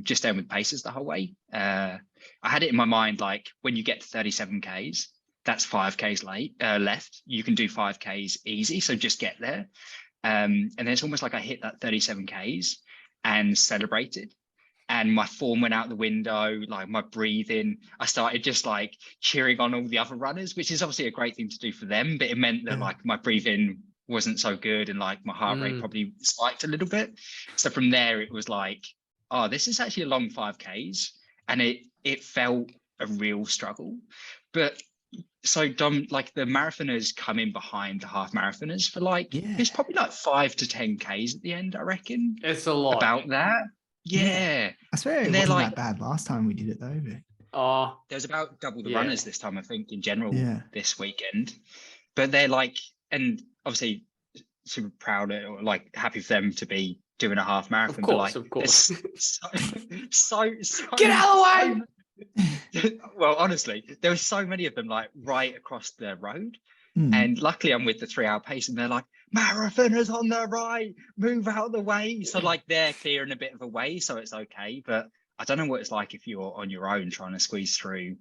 Just staying with paces the whole way. I had it in my mind, like when you get to 37 Ks, that's 5 Ks left. You can do 5 Ks easy. So just get there. And then it's almost like I hit that 37 Ks and celebrated. And my form went out the window, like my breathing. I started just like cheering on all the other runners, which is obviously a great thing to do for them. But it meant that like my breathing wasn't so good and like my heart rate probably spiked a little bit. So from there, it was like, oh, this is actually a long 5 Ks. And it felt a real struggle. But so Dom, like the marathoners come in behind the half marathoners for like, it's probably like 5 to 10 Ks at the end, I reckon. It's a lot. About that. Yeah. I swear it wasn't like, that bad last time we did it though. But... there's about double the runners this time, I think, in general this weekend. But they're like, and obviously super proud or like happy for them to be doing a half marathon. Of course. So get out of the way. Well, honestly, there were so many of them like right across the road. And luckily I'm with the 3 hour pace and they're like, marathoners on the right, move out of the way. So like they're clearing a bit of a way, so it's okay. But I don't know what it's like if you're on your own trying to squeeze through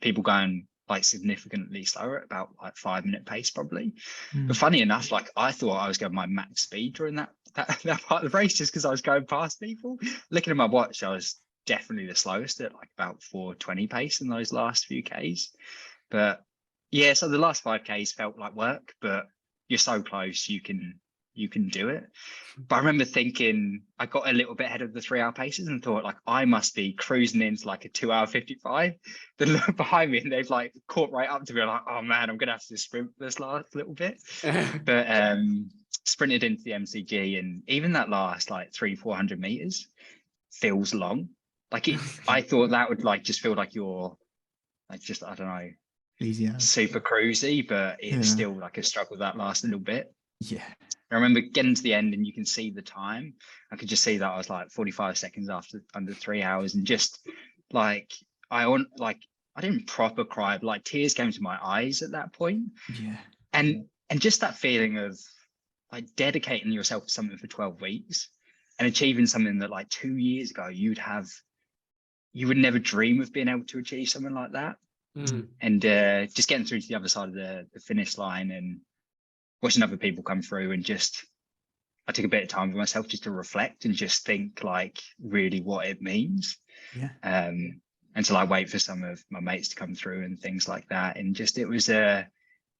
people going like significantly slower at about like 5 minute pace probably. But funny enough, like I thought I was going my max speed during that part of the race just because I was going past people. Looking at my watch, I was definitely the slowest at like about 4:20 pace in those last few Ks. But yeah, so the last 5 Ks felt like work, but you're so close, you can do it. But I remember thinking, I got a little bit ahead of the 3 hour paces and thought like, I must be cruising into like a 2 hour 55. Then look behind me and they've like caught right up to me. I'm like, oh man, I'm going to have to sprint this last little bit. But sprinted into the MCG and even that last like 300-400 meters feels long. Like I thought that would like just feel like you're like just I don't know Easier. super cruisy, but it's Yeah. still like a struggle that last little bit. Yeah. I remember getting to the end and you can see the time. I could just see that I was like 45 seconds after under 3 hours, and just like I didn't proper cry, but like tears came to my eyes at that point. Yeah. And just that feeling of like dedicating yourself to something for 12 weeks and achieving something that like 2 years ago you would never dream of being able to achieve something like that. And just getting through to the other side of the finish line and watching other people come through, and just I took a bit of time for myself just to reflect and just think like really what it means. Yeah. And to like wait for some of my mates to come through and things like that. And just it was a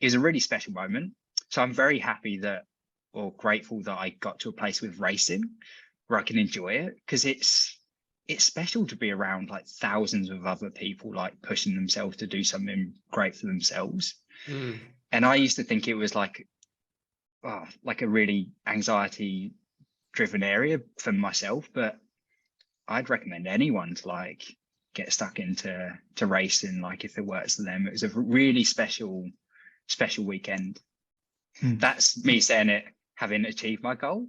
really special moment. So I'm very happy that, or grateful that I got to a place with racing where I can enjoy it, because it's special to be around like thousands of other people like pushing themselves to do something great for themselves. And I used to think it was like a really anxiety driven area for myself, but I'd recommend anyone to like get stuck into racing, like if it works for them. It was a really special weekend. That's me saying it having achieved my goal.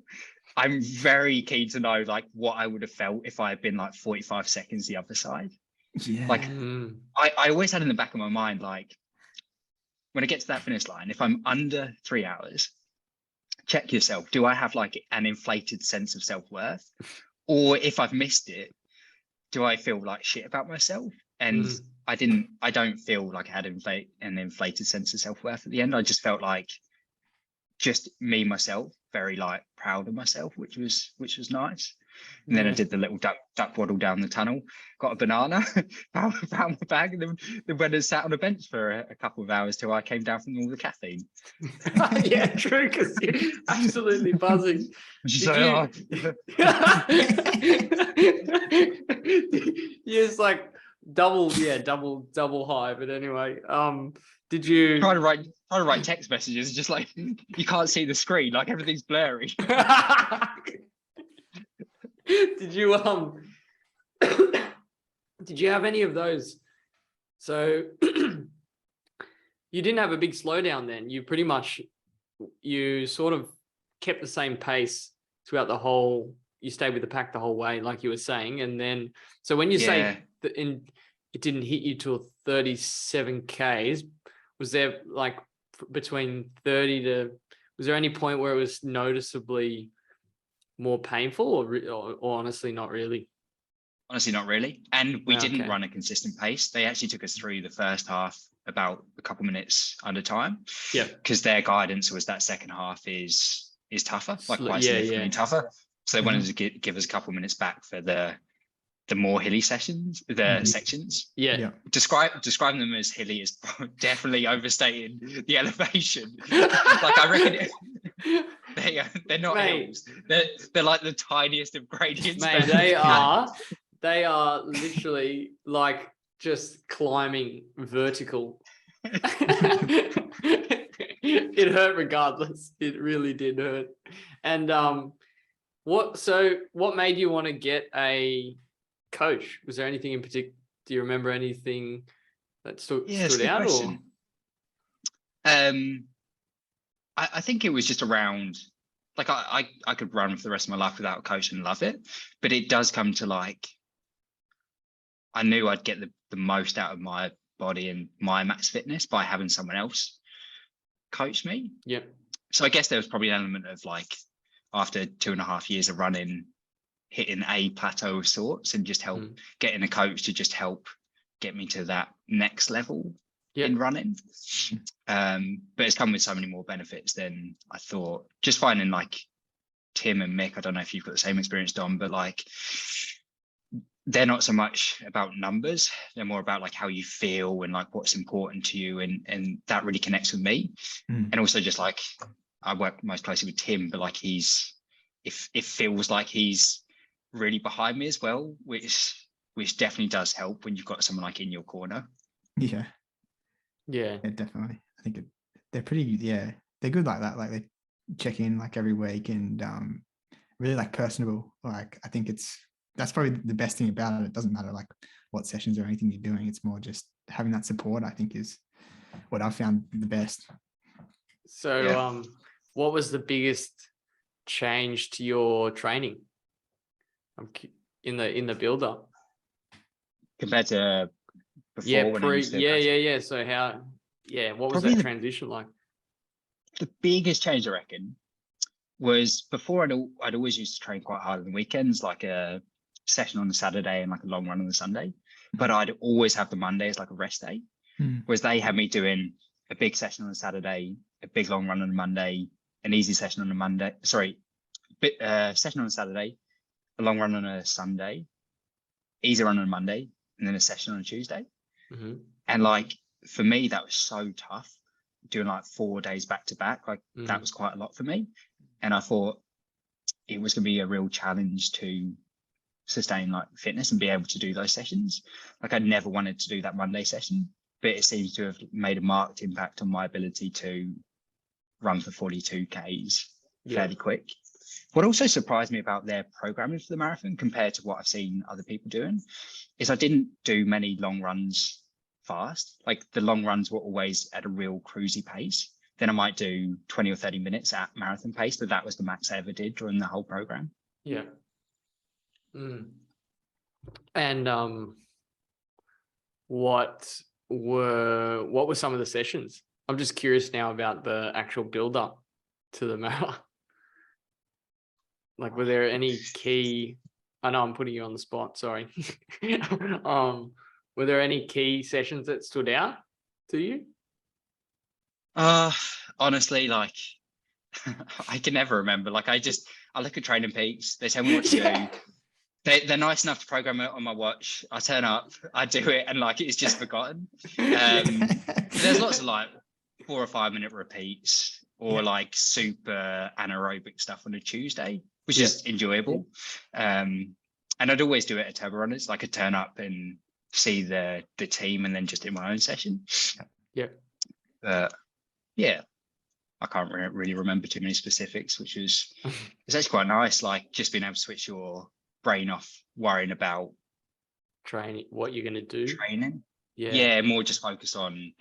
I'm very keen to know like what I would have felt if I had been like 45 seconds the other side. Yeah. Like I always had in the back of my mind, like when I get to that finish line, if I'm under 3 hours, check yourself. Do I have like an inflated sense of self-worth? Or if I've missed it, do I feel like shit about myself? And I don't feel like I had an inflated sense of self-worth at the end. I just felt like just me, myself, very like proud of myself, which was nice. And then I did the little duck waddle down the tunnel, got a banana, found my bag, and then went and sat on a bench for a couple of hours till I came down from all the caffeine. Yeah, true, because you're absolutely buzzing. You're just like double high. But anyway, did you try to write text messages, just like you can't see the screen, like everything's blurry. Did you did you have any of those? So you didn't have a big slowdown then. You sort of kept the same pace throughout the whole, you stayed with the pack the whole way, like you were saying. And then, so when you say that it didn't hit you till 37 Ks, was there like between 30 to, was there any point where it was noticeably more painful, or honestly not really? Honestly, not really. And we didn't run a consistent pace. They actually took us through the first half about a couple minutes under time. Yeah. Because their guidance was that second half is tougher, like quite significantly tougher. So they wanted to give us a couple minutes back for the more hilly sections. Yeah. Describing them as hilly is definitely overstating the elevation. Like I reckon they're not hills. They're like the tiniest of gradients. Mate, they are literally like just climbing vertical. It hurt regardless. It really did hurt. And what made you want to get a coach? Was there anything in particular? Do you remember anything that stood out? Or I think it was just around, like I could run for the rest of my life without a coach and love it, but it does come to like, I knew I'd get the most out of my body and my max fitness by having someone else coach me. Yep. So I guess there was probably an element of like, after 2.5 years of running, hitting a plateau of sorts, and just getting a coach to just help get me to that next level in running. But it's come with so many more benefits than I thought. Just finding like Tim and Mick, I don't know if you've got the same experience, Dom, but like they're not so much about numbers. They're more about like how you feel and like what's important to you. And that really connects with me. And also just like, I work most closely with Tim, but like it feels like he's really behind me as well, which definitely does help when you've got someone like in your corner. Yeah, definitely. I think they're pretty, they're good like that. Like they check in like every week and really like personable. Like I think it's that's probably the best thing about it. It doesn't matter like what sessions or anything you're doing. It's more just having that support, I think, is what I've found the best. So what was the biggest change to your training in the build up compared to before when I used to yeah. So what was Probably that transition like? the biggest change I reckon was before I'd always used to train quite hard on the weekends, like a session on the Saturday and like a long run on the Sunday, but I'd always have the Monday as like a rest day. Whereas they had me doing a big session on the Saturday, a big long run on the Monday, an easy session on the Monday, session on a Saturday, a long run on a Sunday, easy run on a Monday, and then a session on a Tuesday. And like for me, that was so tough doing like 4 days back to back. Like that was quite a lot for me. And I thought it was going to be a real challenge to sustain like fitness and be able to do those sessions. Like I never wanted to do that Monday session, but it seems to have made a marked impact on my ability to run for 42 Ks fairly quick. What also surprised me about their programming for the marathon compared to what I've seen other people doing is I didn't do many long runs fast. Like the long runs were always at a real cruisy pace. Then I might do 20 or 30 minutes at marathon pace, but that was the max I ever did during the whole program. Yeah. And what were some of the sessions? I'm just curious now about the actual build up to the marathon. Like, were there any key? I know I'm putting you on the spot. Sorry. Were there any key sessions that stood out to you? Honestly, like I can never remember. Like I look at Training Peaks. They tell me what to do. They're nice enough to program it on my watch. I turn up, I do it, and like it's just forgotten. There's lots of like 4 or 5 minute repeats or like super anaerobic stuff on a Tuesday, which is enjoyable. And I'd always do it at Turbo Runners. Like I'd turn up and see the team and then just do my own session. I can't really remember too many specifics, which is it's actually quite nice. Like just being able to switch your brain off worrying about training, what you're going to do. Training. Yeah, more just focus on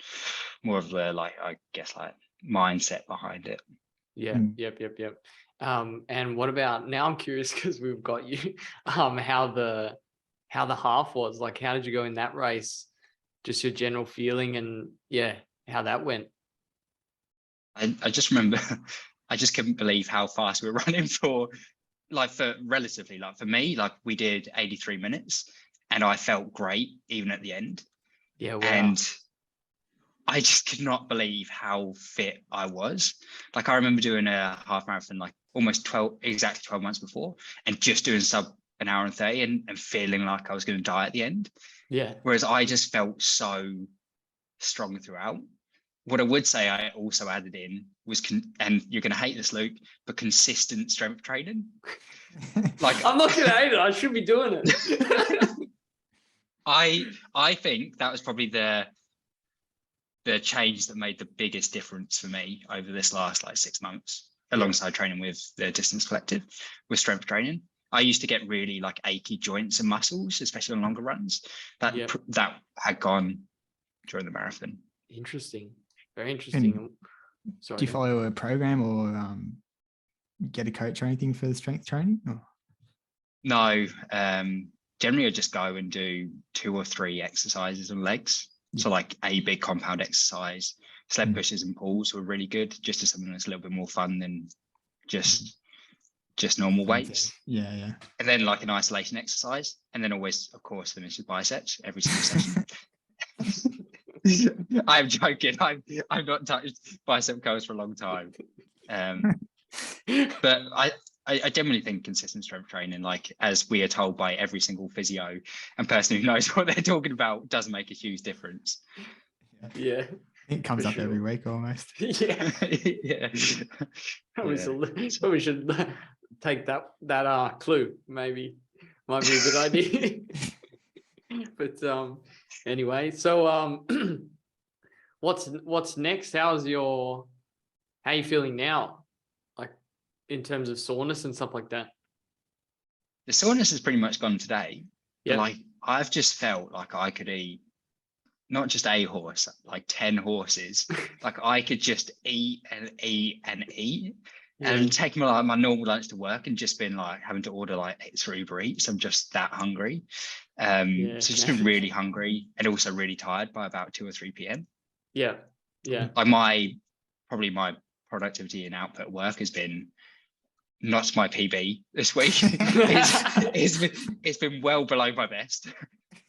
more of the like I guess like mindset behind it. Yep. And what about now? I'm curious because we've got you. How the half was like. How did you go in that race? Just your general feeling and how that went. I just remember, I just couldn't believe how fast we were running for relatively, like for me, like we did 83 minutes and I felt great even at the end. Yeah, wow. And I just could not believe how fit I was. Like I remember doing a half marathon, like almost exactly 12 months before and just doing sub an hour and 30 and feeling like I was going to die at the end. Yeah. Whereas I just felt so strong throughout. What I would say I also added in was, and you're going to hate this, Luke, but consistent strength training. Like I'm not going to hate it. I should be doing it. I think that was probably the change that made the biggest difference for me over this last like 6 months, alongside training with the Distance Collective, with strength training. I used to get really like achy joints and muscles, especially on longer runs. That had gone during the marathon. Interesting. Very interesting. Do you follow a program or get a coach or anything for the strength training? Or? No, generally I just go and do 2 or 3 exercises on legs. So like a big compound exercise, sled pushes and pulls were really good, just as something that's a little bit more fun than just normal weights. Yeah. And then like an isolation exercise, and then always, of course, finish with biceps every single session. I'm joking. I've not touched bicep curls for a long time. But I generally think consistent strength training, like as we are told by every single physio and person who knows what they're talking about, does make a huge difference. Yeah. It comes up every week almost. Yeah. We should take that clue. Maybe might be a good idea. But anyway, so what's next? How are you feeling now? Like in terms of soreness and stuff like that? the soreness has pretty much gone today. Yeah. But like I've just felt like I could eat not just a horse, like 10 horses. Like I could just eat and eat and eat. Yeah. And taking my normal lunch to work and just been like having to order like extra Uber Eats. I'm just that hungry. Yeah, So just okay. been really hungry and also really tired by about 2 or 3 p.m. Yeah. Yeah. Like probably my productivity and output at work has been not my PB this week. It's been well below my best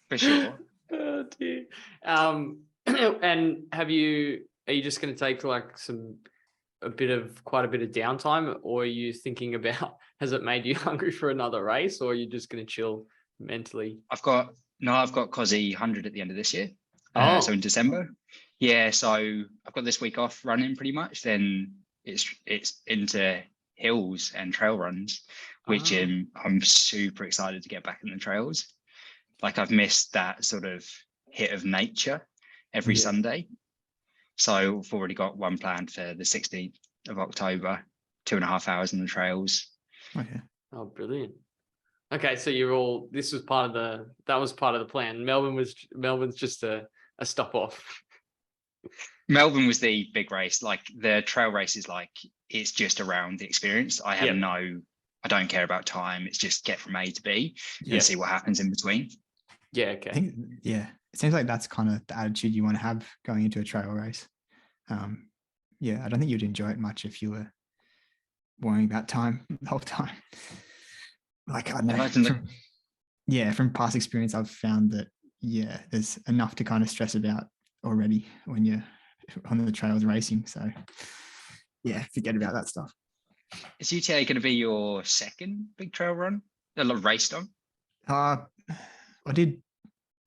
for sure. Oh dear. And are you just going to take like quite a bit of downtime, or are you thinking about, has it made you hungry for another race, or are you just going to chill mentally? I've got COSI 100 at the end of this year. Oh. So in December. Yeah, so I've got this week off running pretty much. Then it's into hills and trail runs, which I'm super excited to get back in the trails. Like I've missed that sort of hit of nature every Sunday. So I've already got one planned for the 16th of October, 2.5 hours in the trails. Okay. Oh, brilliant. Okay, so this was part of the plan. Melbourne's just a stop off. Melbourne was the big race. Like the trail race is like, it's just around the experience. I don't care about time. It's just get from A to B and see what happens in between. Yeah. Okay. I think, it seems like that's kind of the attitude you want to have going into a trail race. I don't think you'd enjoy it much if you were worrying about time the whole time. Like, I know from past experience, I've found that, there's enough to kind of stress about already when you're on the trails racing. So forget about that stuff. Is UTA going to be your second big trail run? Race on? I did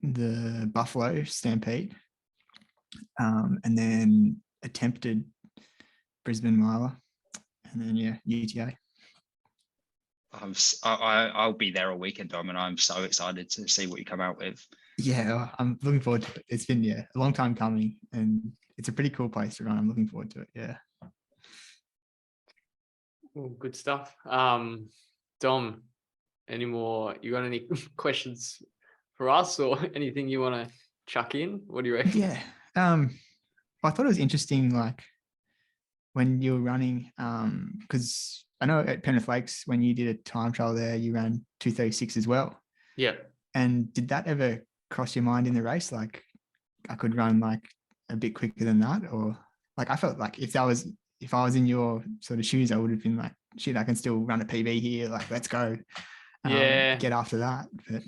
the Buffalo Stampede, and then attempted Brisbane Miler, and then UTA. I'll be there all weekend, Dom, and I'm so excited to see what you come out with. Yeah, I'm looking forward to it. It's been a long time coming, and it's a pretty cool place to run. I'm looking forward to it. Yeah. Well, good stuff. Dom, you got any questions for us, or anything you want to chuck in? What do you reckon? Yeah. I thought it was interesting, like when you were running, because I know at Penrith Lakes, when you did a time trial there, you ran 2:36 as well. Yeah. And did that ever cross your mind in the race? Like I could run like a bit quicker than that, or like I felt like if I was in your sort of shoes, I would have been like, shit, I can still run a PB here. Like, let's go. Get after that. But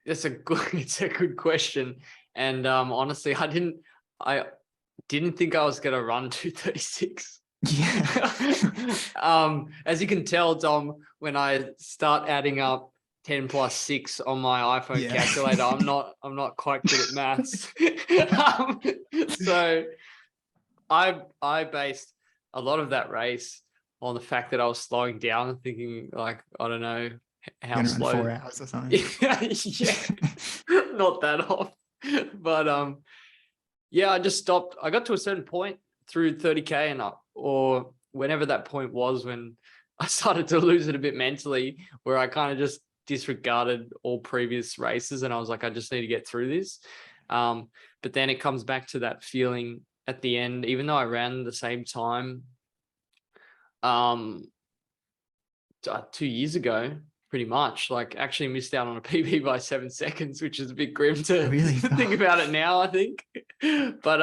it's a good question. And honestly, I didn't think I was gonna run 2:36. Yeah. As you can tell, Dom, when I start adding up 10 plus 6 on my iPhone calculator, I'm not quite good at maths. So I based a lot of that race on the fact that I was slowing down and thinking, like, I don't know how slow. 4 hours or something. Not that off. But I just stopped. I got to a certain point through 30K or whenever that point was, when I started to lose it a bit mentally, where I kind of just disregarded all previous races, and I was like, I just need to get through this. But then it comes back to that feeling at the end, even though I ran the same time 2 years ago, pretty much, like actually missed out on a PB by 7 seconds, which is a bit grim to really think about it now, I think. But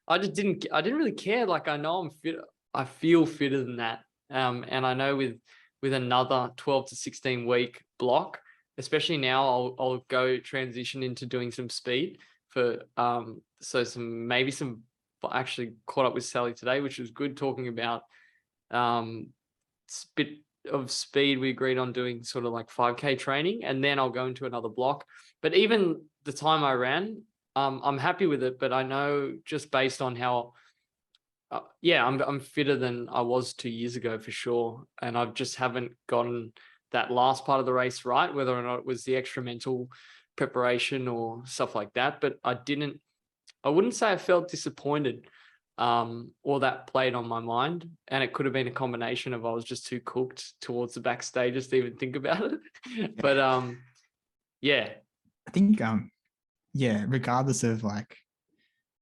I didn't really care. Like, I know I'm fit. I feel fitter than that. And I know with another 12 to 16 week block, especially now, I'll go transition into doing some speed for I actually caught up with Sally today, which was good, talking about bit of speed. We agreed on doing sort of like 5K training, and then I'll go into another block. But even the time I ran, I'm happy with it. But I know, just based on how I'm fitter than I was 2 years ago for sure. And I just haven't gotten that last part of the race right, whether or not it was the extra mental preparation or stuff like that. But I wouldn't say I felt disappointed. or that played on my mind, and it could have been a combination of I was just too cooked towards the backstages to even think about it. But yeah, I think regardless of like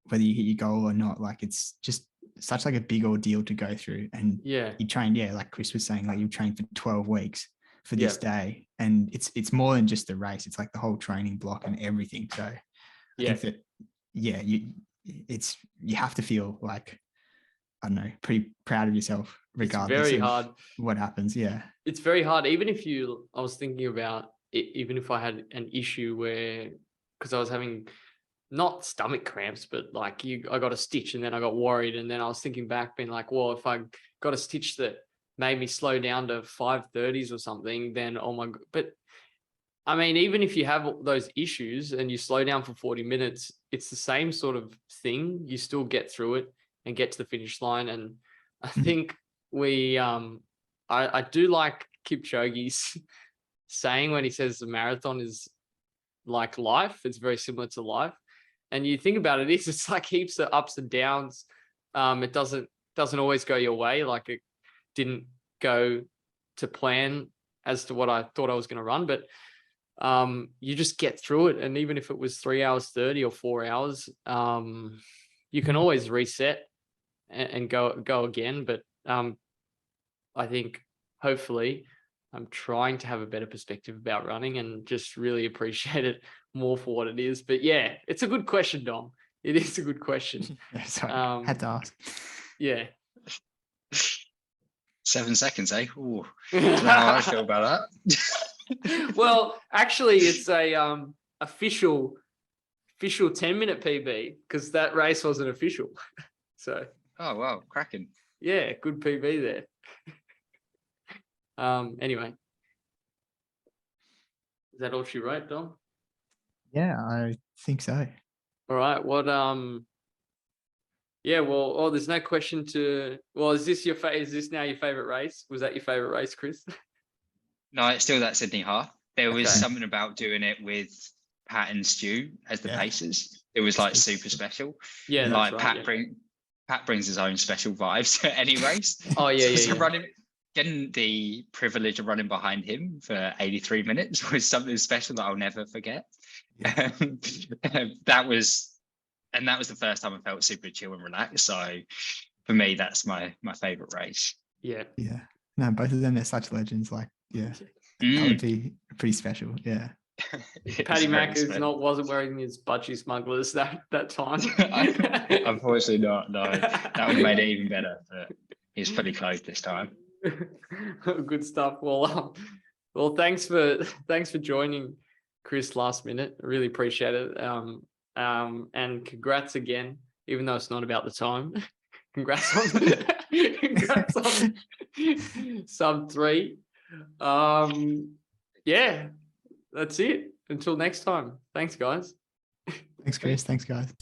whether you hit your goal or not, like it's just such like a big ordeal to go through. And yeah, you train, like Chris was saying, like you trained for 12 weeks for this Yeah. day, and it's more than just the race. It's like the whole training block and everything. So I yeah, think that you have to feel like, I don't know, pretty proud of yourself regardless very of hard. what happens. Yeah. It's very hard. Even if I was thinking about it, even if I had an issue where, because I was having not stomach cramps, but like I got a stitch and then I got worried. And then I was thinking back, being like, well, if I got a stitch that made me slow down to 5:30s or something, then oh my God. But I mean, even if you have those issues and you slow down for 40 minutes, it's the same sort of thing. You still get through it and get to the finish line. And I think I do like Kipchoge's saying when he says the marathon is like life. It's very similar to life. And you think about it, it's like heaps of ups and downs. It doesn't always go your way. Like it didn't go to plan as to what I thought I was going to run, but you just get through it. And even if it was 3 hours 30 or 4 hours, you can always reset and go again. But I think hopefully I'm trying to have a better perspective about running and just really appreciate it more for what it is. But yeah, it's a good question, Dom. It is a good question. Yeah, sorry, had to ask. Yeah. 7 seconds, eh? Ooh, I don't know how I feel about that. Well, actually, it's a official 10-minute PB, because that race wasn't official. So Oh wow, cracking. yeah, good PB there. Anyway, is that all she wrote, Dom? Yeah, I think so. All right. What yeah, well, there's no question to, well, is this now your favorite race? Was that your favorite race, Chris? No, it's still that Sydney half. There was Okay. something about doing it with Pat and Stu as the pacers. It was like super special. Yeah, Like that's right. Pat brings his own special vibes to any race. Oh yeah, So yeah. getting the privilege of running behind him for 83 minutes was something special that I'll never forget. Yeah. That was the first time I felt super chill and relaxed. So for me, that's my favorite race. Yeah. Yeah. No, both of them, they're such legends. Like, yeah, that would be pretty special. Yeah. Paddy Mack wasn't wearing his budgie smugglers that time. Unfortunately not. No, that would have made it even better. But he's fully clothed this time. Good stuff. Well, thanks for joining, Chris, last minute. I really appreciate it. And congrats again, even though it's not about the time. Congrats on sub 3. Yeah, that's it. Until next time. Thanks, guys. Thanks, Chris. Thanks, guys.